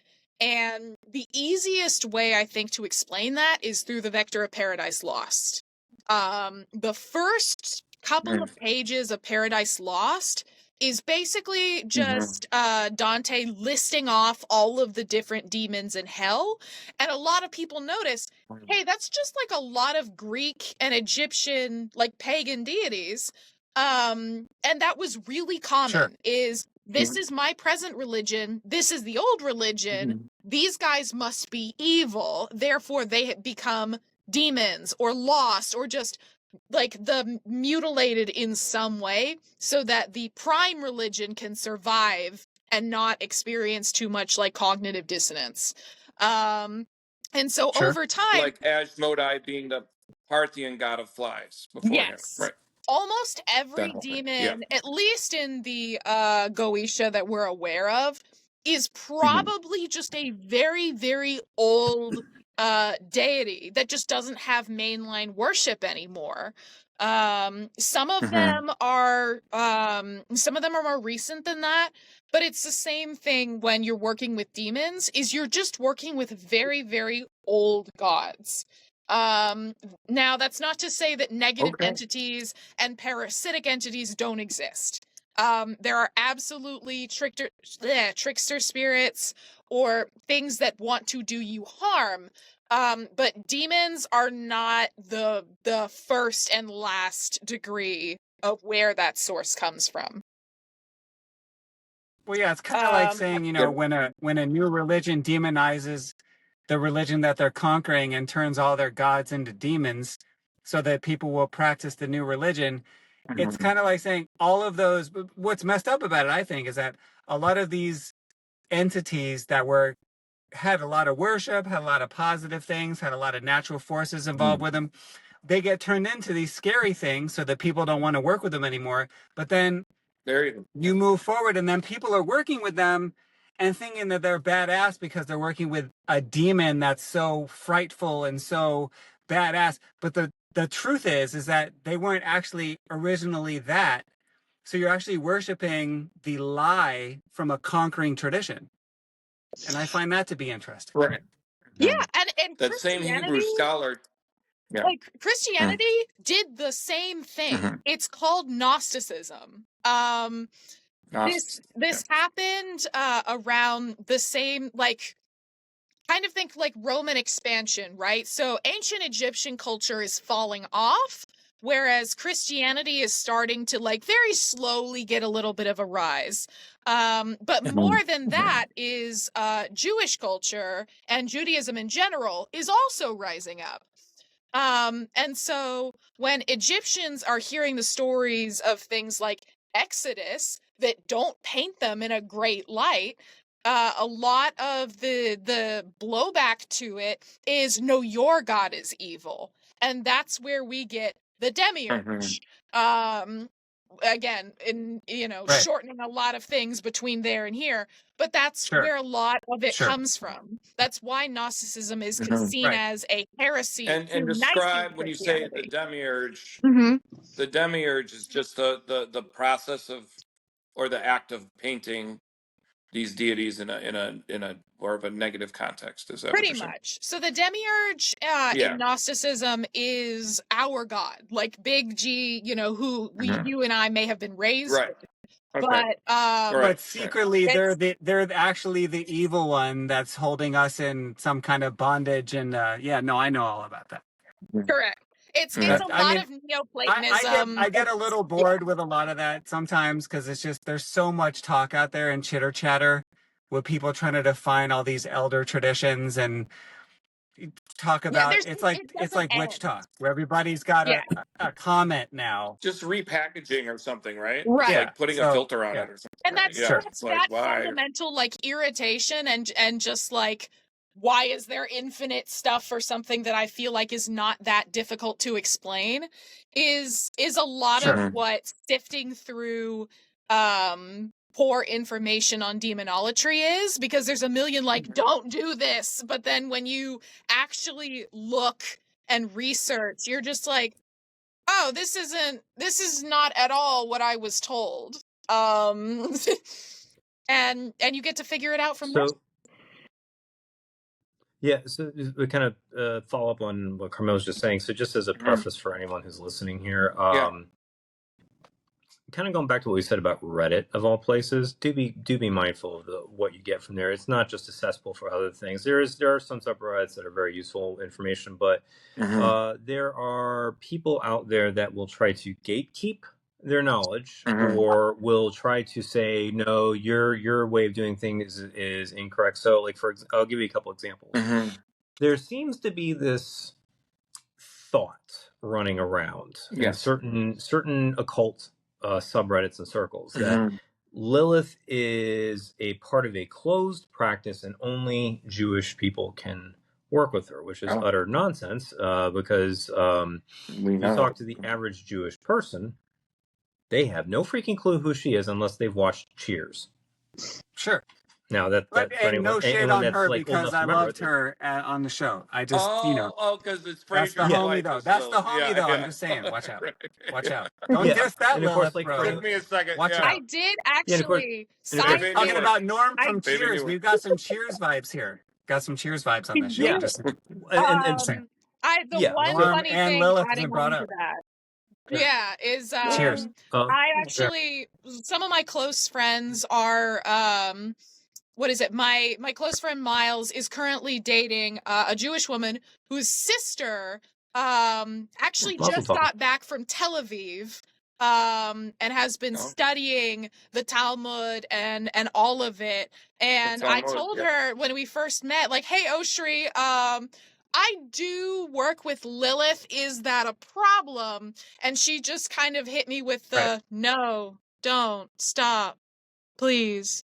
Speaker 3: And the easiest way, I think, to explain that is through the vector of Paradise Lost. The first couple of pages of Paradise Lost is basically just Dante listing off all of the different demons in hell. And a lot of people notice, hey, that's just like a lot of Greek and Egyptian, like, pagan deities. And that was really common.
Speaker 4: Sure.
Speaker 3: Is this is my present religion, this is the old religion, these guys must be evil, therefore they become demons or lost or just like the mutilated in some way so that the prime religion can survive and not experience too much like cognitive dissonance. And so
Speaker 4: Sure.
Speaker 3: over time,
Speaker 1: Like Ashmodai being the Parthian god of flies before him.
Speaker 3: yes,
Speaker 1: Right.
Speaker 3: almost every
Speaker 1: That whole thing.
Speaker 3: demon,
Speaker 1: Yeah.
Speaker 3: at least in the Goetia that we're aware of, is probably just a very, very old deity that just doesn't have mainline worship anymore. Some of them are more recent than that, but it's the same thing when you're working with demons, is you're just working with very, very old gods. Now that's not to say that negative entities and parasitic entities don't exist. There are absolutely trickster spirits or things that want to do you harm. But demons are not the first and last degree of where that source comes from.
Speaker 4: Well, yeah, it's kind of like saying, you know, when a new religion demonizes the religion that they're conquering and turns all their gods into demons so that people will practice the new religion. It's kind of like saying all of those. What's messed up about it, I think, is that a lot of these entities that had a lot of worship, had a lot of positive things, had a lot of natural forces involved with them, they get turned into these scary things so that people don't want to work with them anymore. But then you move forward and then people are working with them and thinking that they're badass because they're working with a demon that's so frightful and so badass. But the truth is that they weren't actually originally that. So you're actually worshiping the lie from a conquering tradition. And I find that to be interesting.
Speaker 1: Right.
Speaker 3: Yeah, and
Speaker 1: That same Hebrew scholar. Yeah.
Speaker 3: Like Christianity did the same thing. It's called Gnosticism. This happened around the same, like, kind of think like Roman expansion, right? So ancient Egyptian culture is falling off, whereas Christianity is starting to, like, very slowly get a little bit of a rise. But more than that is Jewish culture and Judaism in general is also rising up. And so when Egyptians are hearing the stories of things like Exodus that don't paint them in a great light, a lot of the blowback to it is, no, your God is evil. And that's where we get the demiurge. Again, in, you know, shortening a lot of things between there and here, but that's where a lot of it comes from. That's why Gnosticism is seen as a heresy.
Speaker 1: And describe, when you say the demiurge, the demiurge is just the process of, or the act of painting these deities in a more of a negative context. Is that
Speaker 3: pretty
Speaker 1: what you're
Speaker 3: much? So the demiurge in Gnosticism is our God, like big G, you know, who you and I may have been raised with.
Speaker 1: Okay. All right.
Speaker 4: But secretly
Speaker 3: it's
Speaker 4: they're actually the evil one that's holding us in some kind of bondage. And yeah, no, I know all about that.
Speaker 3: correct. It's
Speaker 1: Mm.
Speaker 3: a
Speaker 4: I
Speaker 3: lot
Speaker 4: mean,
Speaker 3: of Neoplatonism.
Speaker 4: I get a little bored with a lot of that sometimes because it's just there's so much talk out there and chitter chatter with people trying to define all these elder traditions and talk
Speaker 3: Yeah,
Speaker 4: about
Speaker 3: it
Speaker 4: it's
Speaker 3: doesn't
Speaker 4: like witch
Speaker 3: end.
Speaker 4: talk where everybody's got
Speaker 3: Yeah,
Speaker 4: a comment now.
Speaker 1: Just repackaging or something, right? It's
Speaker 3: right.
Speaker 4: Yeah.
Speaker 1: like putting a
Speaker 4: So
Speaker 1: filter on
Speaker 4: yeah,
Speaker 1: it or something.
Speaker 3: And
Speaker 1: Right?
Speaker 3: that's
Speaker 1: Yeah.
Speaker 4: sure.
Speaker 1: It's like
Speaker 3: that
Speaker 1: why?
Speaker 3: fundamental like irritation and just like why is there infinite stuff for something that I feel like is not that difficult to explain is a lot
Speaker 4: Sure.
Speaker 3: of what sifting through poor information on demonolatry is, because there's a million like don't do this, but then when you actually look and research, you're just like, oh, this is not at all what I was told. And you get to figure it out from there.
Speaker 2: So yeah, so we kind of follow up on what Carmilla was just saying. So just as a preface for anyone who's listening here,
Speaker 1: Yeah.
Speaker 2: kind of going back to what we said about Reddit of all places, do be mindful of what you get from there. It's not just a cesspool for other things. There are some subreddits that are very useful information, but there are people out there that will try to gatekeep their knowledge or will try to say, no, your way of doing things is incorrect. So like I'll give you a couple examples. There seems to be this thought running around in certain occult subreddits and circles that Lilith is a part of a closed practice and only Jewish people can work with her, which is utter nonsense because you talk to the average Jewish person, they have no freaking clue who she is unless they've watched Cheers.
Speaker 4: Sure.
Speaker 2: Now that for anyone,
Speaker 4: no shade
Speaker 2: anyone
Speaker 4: on
Speaker 2: that's
Speaker 4: her
Speaker 2: like old
Speaker 4: because
Speaker 2: enough to
Speaker 4: I
Speaker 2: remember
Speaker 4: loved
Speaker 2: it,
Speaker 4: her on the show. I just
Speaker 1: because it's
Speaker 4: that's the
Speaker 1: Fraser's
Speaker 4: homie
Speaker 1: wife.
Speaker 4: though.
Speaker 1: Is
Speaker 4: That's the
Speaker 1: Lilith.
Speaker 4: homie though. I'm just saying, watch out, watch out. Don't diss that
Speaker 2: and of course,
Speaker 4: Lilith,
Speaker 2: like
Speaker 4: bro.
Speaker 1: Took me a second.
Speaker 4: Watch
Speaker 1: Yeah.
Speaker 3: I
Speaker 4: out.
Speaker 3: did
Speaker 2: and of course,
Speaker 3: actually
Speaker 2: and of
Speaker 3: side
Speaker 2: course,
Speaker 1: Baby knew
Speaker 4: Talking
Speaker 1: her.
Speaker 4: about Norm
Speaker 3: I
Speaker 4: from
Speaker 1: Baby
Speaker 4: Cheers.
Speaker 1: knew her.
Speaker 4: We've got some Cheers vibes here. Got some Cheers vibes on this show.
Speaker 2: yeah,
Speaker 4: Just
Speaker 2: and
Speaker 4: saying.
Speaker 3: the
Speaker 2: yeah,
Speaker 3: one
Speaker 2: so
Speaker 4: Norm
Speaker 3: funny
Speaker 4: and
Speaker 3: thing
Speaker 4: Lilith has
Speaker 3: adding
Speaker 4: been brought
Speaker 3: on to
Speaker 4: up.
Speaker 3: that,
Speaker 4: Yeah.
Speaker 3: yeah, is
Speaker 4: Cheers.
Speaker 3: I
Speaker 4: Yeah.
Speaker 3: actually, some of my close friends are what is it? My close friend Miles is currently dating a Jewish woman whose sister actually
Speaker 2: Mazel
Speaker 3: just
Speaker 2: tov.
Speaker 3: got back from Tel Aviv and has been studying the Talmud and all of it. And I told her when we first met, like, hey Oshri, I do work with Lilith. Is that a problem? And she just kind of hit me with the no, don't, stop, please.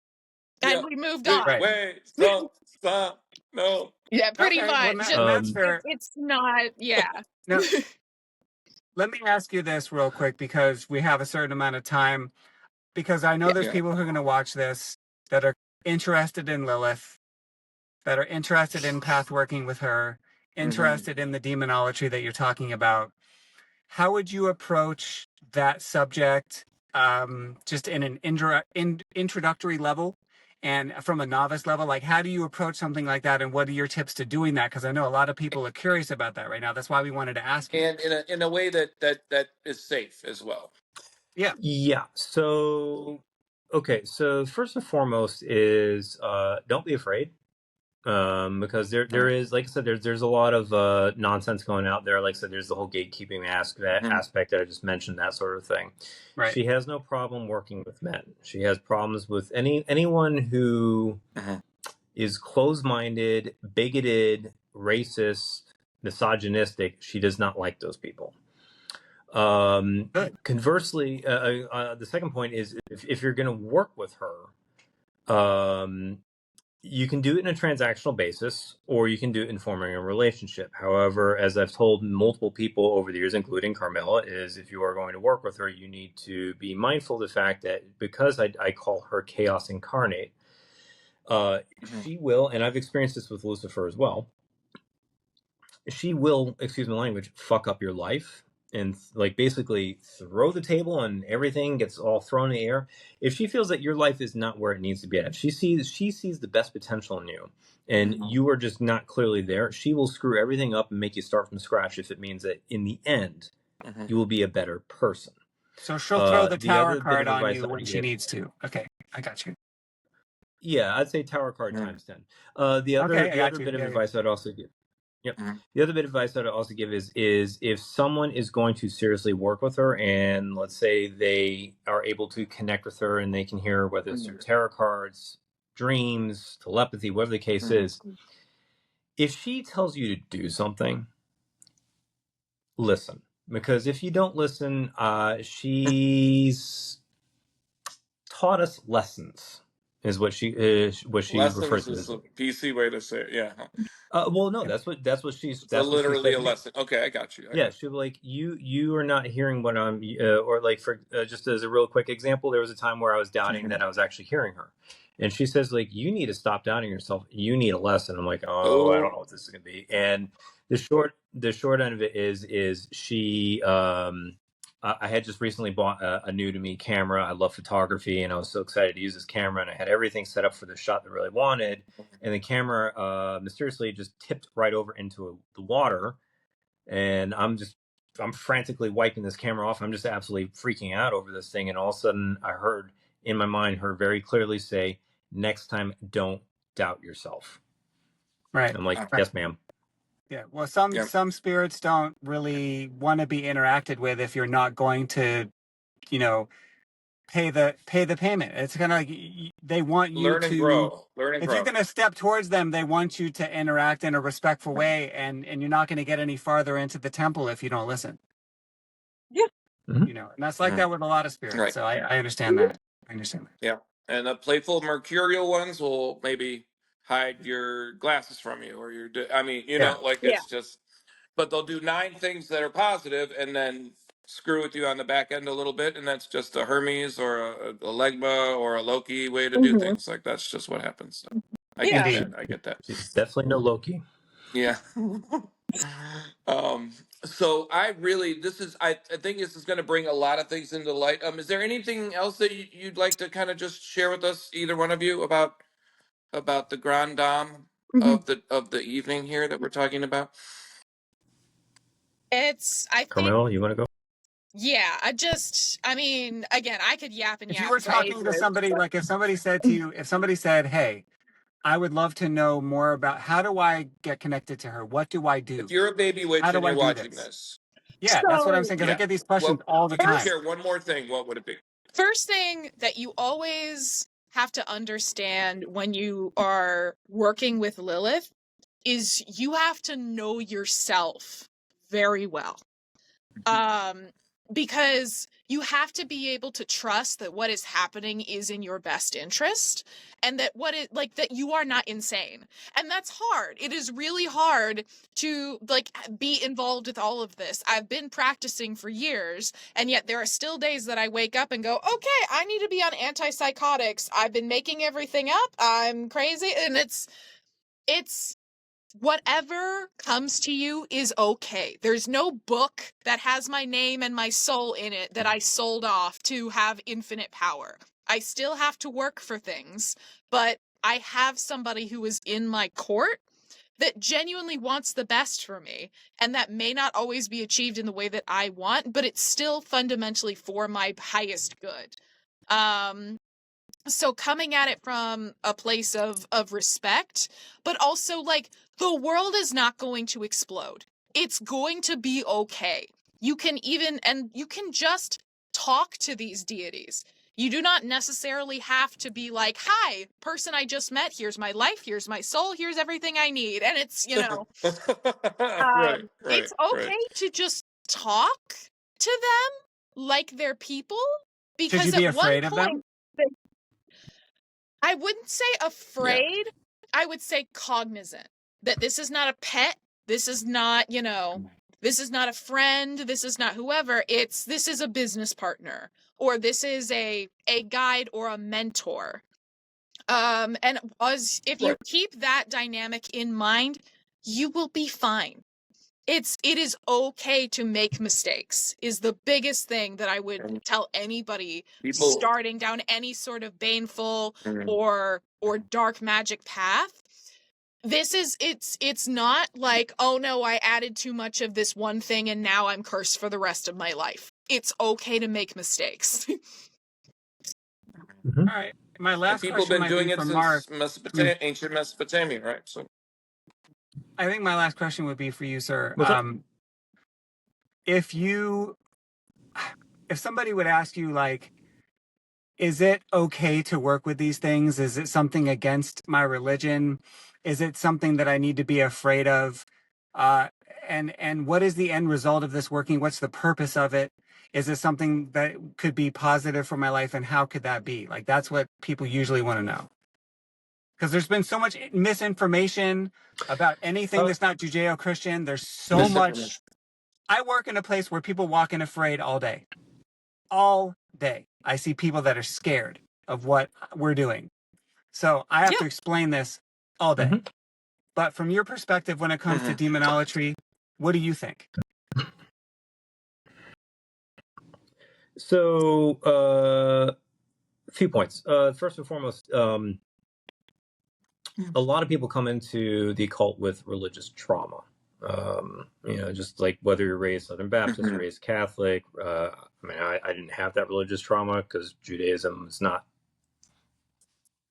Speaker 3: And we moved on.
Speaker 1: Wait, stop, no.
Speaker 3: Yeah, pretty
Speaker 4: Okay,
Speaker 3: much.
Speaker 4: well, that's fair.
Speaker 3: It's not, yeah.
Speaker 4: Now, let me ask you this real quick because we have a certain amount of time. Because I know there's people who are going to watch this that are interested in Lilith, that are interested in path working with her, interested in the demonology that you're talking about. How would you approach that subject just in an introductory level and from a novice level? Like, how do you approach something like that, and what are your tips to doing that? Because I know a lot of people are curious about that right now. That's why we wanted to ask you.
Speaker 1: And in a way that is safe as well.
Speaker 2: Yeah. So, okay. So first and foremost is don't be afraid. Because there is, like I said, there's a lot of nonsense going out there. Like I said, there's the whole gatekeeping aspect that I just mentioned, that sort of thing.
Speaker 4: Right.
Speaker 2: She has no problem working with men. She has problems with anyone who is closed-minded, bigoted, racist, misogynistic. She does not like those people. Conversely, the second point is if you're going to work with her, you can do it in a transactional basis, or you can do it in forming a relationship. However, as I've told multiple people over the years, including Carmilla, is if you are going to work with her, you need to be mindful of the fact that because I call her chaos incarnate, she will, and I've experienced this with Lucifer as well, she will, excuse my language, fuck up your life and like basically throw the table and everything gets all thrown in the air. If she feels that your life is not where it needs to be at, she sees the best potential in you and you are just not clearly there, she will screw everything up and make you start from scratch if it means that in the end you will be a better person.
Speaker 4: So she'll throw the
Speaker 2: The
Speaker 4: tower
Speaker 2: other bit
Speaker 4: card
Speaker 2: of
Speaker 4: on
Speaker 2: advice
Speaker 4: you
Speaker 2: I
Speaker 4: when
Speaker 2: would
Speaker 4: she
Speaker 2: give,
Speaker 4: needs to. Okay, I got you.
Speaker 2: yeah, I'd say tower card times 10. The
Speaker 4: Okay, I
Speaker 2: other
Speaker 4: got you.
Speaker 2: bit of
Speaker 4: Yeah, yeah.
Speaker 2: advice I'd also give. Yep. The other bit of advice I'd also give is if someone is going to seriously work with her, and let's say they are able to connect with her and they can hear whether it's through tarot cards, dreams, telepathy, whatever the case is, if she tells you to do something, listen. Because if you don't listen, she's taught us lessons, is what she refers
Speaker 1: Lessons
Speaker 2: to
Speaker 1: is
Speaker 2: as.
Speaker 1: a PC way to say it. Yeah.
Speaker 2: Well, no,
Speaker 4: Yeah.
Speaker 2: that's what she
Speaker 1: So literally
Speaker 2: said
Speaker 1: a
Speaker 2: to me.
Speaker 1: lesson. Okay, I got you.
Speaker 2: Yeah, she'll be like, you are not hearing what I'm, or like for just as a real quick example, there was a time where I was doubting that I was actually hearing her, and she says like, you need to stop doubting yourself. You need a lesson. I'm like, oh, I don't
Speaker 1: Oh,
Speaker 2: know what this is gonna be. And the short end of it is she, I had just recently bought a new to me camera. I love photography, and I was so excited to use this camera, and I had everything set up for the shot that I really wanted, and the camera mysteriously just tipped right over into the water. And I'm frantically wiping this camera off. I'm just absolutely freaking out over this thing. And all of a sudden I heard in my mind her very clearly say, next time, don't doubt yourself.
Speaker 4: Right.
Speaker 2: And I'm like,
Speaker 4: Right.
Speaker 2: yes, ma'am.
Speaker 4: Yeah. Well,
Speaker 1: yeah.
Speaker 4: some spirits don't really want to be interacted with if you're not going to, you know, pay the payment. It's kind of like they want you
Speaker 1: Learn and
Speaker 4: to.
Speaker 1: grow. Learn and
Speaker 4: If you're
Speaker 1: grow.
Speaker 4: going to step towards them, they want you to interact in a respectful way, and you're not going to get any farther into the temple if you don't listen.
Speaker 3: Yeah.
Speaker 4: You know, and that's like that with a lot of spirits.
Speaker 1: Right.
Speaker 4: So I understand that. I understand that.
Speaker 1: Yeah. And the playful mercurial ones will maybe hide your glasses from you or your, I mean, you
Speaker 4: Yeah.
Speaker 1: know, like
Speaker 3: Yeah.
Speaker 1: it's just, but they'll do 9 things that are positive and then screw with you on the back end a little bit. And that's just a Hermes or a Legba or a Loki way to do
Speaker 3: hmm
Speaker 1: things. Like that's just what happens. So I get
Speaker 3: Yeah.
Speaker 4: Indeed.
Speaker 1: that. I get that.
Speaker 2: She's definitely no Loki.
Speaker 1: Yeah. um, so I really, I think this is going to bring a lot of things into light. Is there anything else that you'd like to kind of just share with us, either one of you, about the grand dame
Speaker 3: hmm
Speaker 1: of the evening here that we're talking about?
Speaker 3: I think,
Speaker 2: Carmilla, you want to go?
Speaker 3: yeah, I mean, again, I could yap and
Speaker 4: If you
Speaker 3: yap
Speaker 4: were
Speaker 3: for
Speaker 4: talking to
Speaker 3: ages.
Speaker 4: somebody, like if somebody said to you, if somebody said, "Hey, I would love to know more about how do I get connected to her? What do I
Speaker 1: If
Speaker 4: do?
Speaker 1: you're a baby
Speaker 4: How
Speaker 1: witch and
Speaker 4: do I
Speaker 1: you're
Speaker 4: do
Speaker 1: watching
Speaker 4: this?"
Speaker 1: this,
Speaker 4: Yeah, that's what I'm
Speaker 3: So
Speaker 4: saying, because I
Speaker 1: yeah,
Speaker 4: get these questions
Speaker 1: well,
Speaker 4: all the
Speaker 1: you can
Speaker 4: time.
Speaker 1: share one more thing. What would it be?
Speaker 3: first thing that you always have to understand when you are working with Lilith is you have to know yourself very well. Because you have to be able to trust that what is happening is in your best interest, and that that you are not insane. And that's hard. It is really hard to be involved with all of this. I've been practicing for years, and yet there are still days that I wake up and go, okay, I need to be on antipsychotics. I've been making everything up. I'm crazy. And it's whatever comes to you is okay. There's no book that has my name and my soul in it that I sold off to have infinite power. I still have to work for things, but I have somebody who is in my court that genuinely wants the best for me, and that may not always be achieved in the way that I want, but it's still fundamentally for my highest good. So coming at it from a place of respect, but also the world is not going to explode. It's going to be okay. You can just talk to these deities. You do not necessarily have to be like, hi, person I just met, here's my life, here's my soul, here's everything I need. And it's,
Speaker 1: Right,
Speaker 3: it's
Speaker 1: right.
Speaker 3: okay to just talk to them like they're people,
Speaker 4: Should
Speaker 3: because
Speaker 4: you be
Speaker 3: at one
Speaker 4: afraid of them?
Speaker 3: point, I wouldn't say
Speaker 1: Yeah.
Speaker 3: afraid. I would say cognizant that this is not a pet. This is not, this is not a friend. This is not whoever. This is a business partner, or this is a guide or a mentor. And if you
Speaker 1: Right.
Speaker 3: keep that dynamic in mind, you will be fine. It is okay to make mistakes is the biggest thing that I would
Speaker 1: And
Speaker 3: tell anybody
Speaker 1: people.
Speaker 3: starting down any sort of baneful
Speaker 1: Mhm.
Speaker 3: or dark magic path. It's not like, oh no, I added too much of this one thing and now I'm cursed for the rest of my life. it's okay to make mistakes.
Speaker 4: All right. My
Speaker 1: And
Speaker 4: last
Speaker 1: people have
Speaker 4: question
Speaker 1: been
Speaker 4: might be
Speaker 1: doing it
Speaker 4: for Mark.
Speaker 1: since ancient Mesopotamia, right? So,
Speaker 4: I think my last question would be for you, sir.
Speaker 2: What's up?
Speaker 4: If you, if somebody would ask you, like, is it okay to work with these things? Is it something against my religion? Is it something that I need to be afraid of? Uh, and what is the end result of this working? What's the purpose of it? Is it something that could be positive for my life? And how could that be? Like, that's what people usually want to know. Because there's been so much misinformation about anything that's not Judeo-Christian. There's so much. I work in a place where people walk in afraid all day. All day. I see people that are scared of what we're doing. So I have to explain this all day.
Speaker 2: Mm-hmm.
Speaker 4: But from your perspective, when it comes to demonology, what do you think?
Speaker 2: So, a few points. First and foremost, a lot of people come into the occult with religious trauma. Just like whether you're raised Southern Baptist, raised Catholic. I didn't have that religious trauma because Judaism is not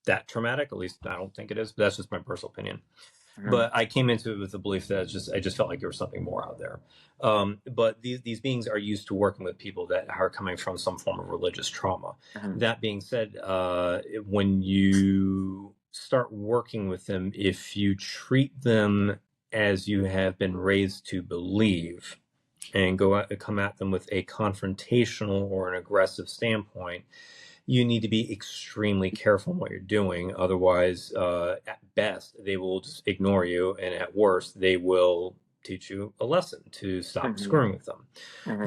Speaker 2: that traumatic. At least I don't think it is. But that's just my personal opinion. But I came into it with the belief that I just felt like there was something more out there. But these beings are used to working with people that are coming from some form of religious trauma. That being said, when you start working with them, if you treat them as you have been raised to believe and come at them with a confrontational or an aggressive standpoint, you need to be extremely careful in what you're doing. Otherwise, at best, they will just ignore you. And at worst, they will teach you a lesson to stop screwing with them.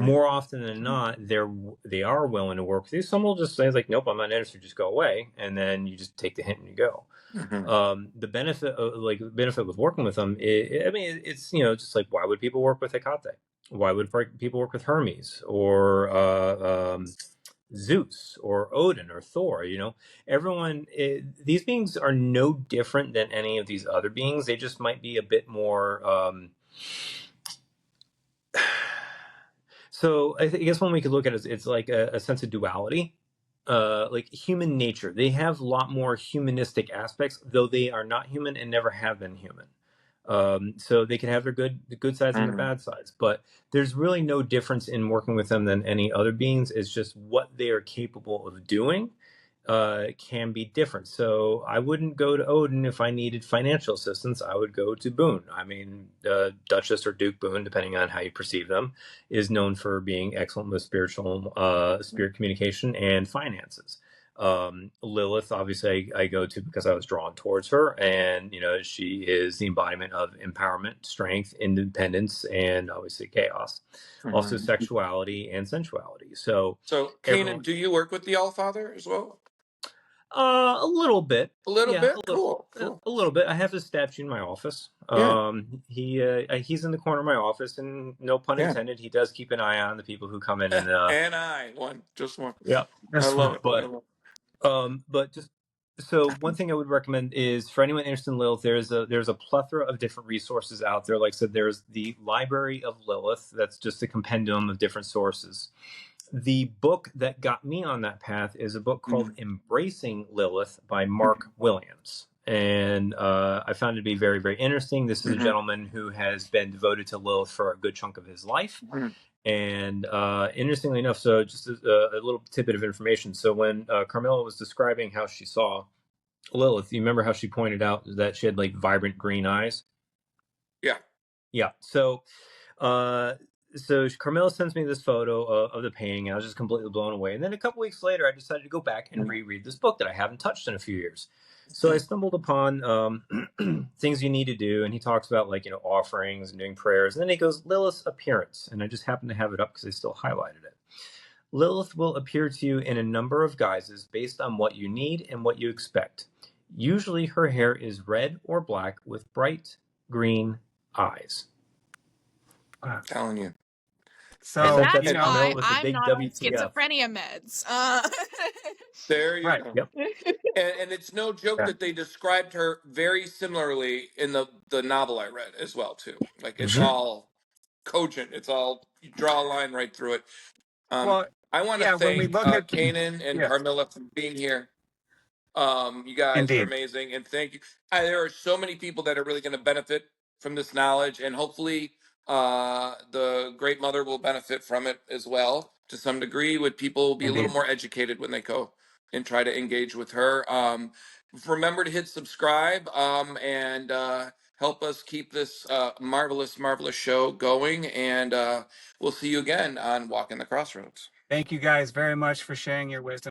Speaker 2: More often than not, they are willing to work with you. Some will just say, like, nope, I'm not interested, just go away. And then you just take the hint and you go. The benefit with working with them, it's, just like, why would people work with Hecate? Why would people work with Hermes or Zeus or Odin or Thor? Everyone, these beings are no different than any of these other beings. They just might be a bit more. So I guess one we could look at it, it's like a sense of duality. Like human nature, they have a lot more humanistic aspects, though they are not human and never have been human. So they can have their good sides and their bad sides, but there's really no difference in working with them than any other beings. It's just what they are capable of doing can be different. So I wouldn't go to Odin if I needed financial assistance. I would go to Boone. I mean, Duchess or Duke Boone, depending on how you perceive them, is known for being excellent with spirit communication and finances. Lilith, obviously, I go to because I was drawn towards her, and she is the embodiment of empowerment, strength, independence, and obviously chaos. Also sexuality and sensuality. So
Speaker 1: Canaan, do you work with the All Father as well?
Speaker 2: A little bit.
Speaker 1: A little bit? Cool.
Speaker 2: A little bit. I have his statue in my office. He's in the corner of my office, and no pun intended, he does keep an eye on the people who come in and
Speaker 1: just one.
Speaker 2: Yeah.
Speaker 1: I love it.
Speaker 2: But just so one thing I would recommend is for anyone interested in Lilith, there's a plethora of different resources out there. Like I said, there's the Library of Lilith. That's just a compendium of different sources. The book that got me on that path is a book called Embracing Lilith by Mark Williams. And I found it to be very, very interesting. This is a gentleman who has been devoted to Lilith for a good chunk of his life. And interestingly enough, so just a little tidbit of information. So when Carmilla was describing how she saw Lilith, you remember how she pointed out that she had like vibrant green eyes? Yeah. So Carmilla sends me this photo of the painting, and I was just completely blown away. And then a couple weeks later, I decided to go back and reread this book that I haven't touched in a few years. So I stumbled upon things you need to do, and he talks about offerings and doing prayers. And then he goes, Lilith's appearance, and I just happened to have it up because I still highlighted it. Lilith will appear to you in a number of guises based on what you need and what you expect. Usually her hair is red or black with bright green eyes.
Speaker 1: I'm telling you.
Speaker 4: So
Speaker 3: that's why
Speaker 2: with a
Speaker 3: I'm
Speaker 2: big
Speaker 3: not on
Speaker 2: WTF.
Speaker 3: schizophrenia meds.
Speaker 1: There you go.
Speaker 2: Yep.
Speaker 1: And it's no joke that they described her very similarly in the novel I read as well too. Like it's all cogent. It's all, you draw a line right through it.
Speaker 4: Well,
Speaker 1: I want to
Speaker 4: yeah, when we
Speaker 1: thank
Speaker 4: look at,
Speaker 1: Canaan and
Speaker 4: yeah,
Speaker 1: Carmilla for being here. You guys are
Speaker 4: indeed.
Speaker 1: amazing, and thank you. There are so many people that are really going to benefit from this knowledge, and hopefully, the Great Mother will benefit from it as well to some degree. With people will be a little
Speaker 4: Indeed.
Speaker 1: more educated when they go and try to engage with her. Remember to hit subscribe, and help us keep this marvelous, marvelous show going. And we'll see you again on Walking the Crossroads.
Speaker 4: Thank you guys very much for sharing your wisdom.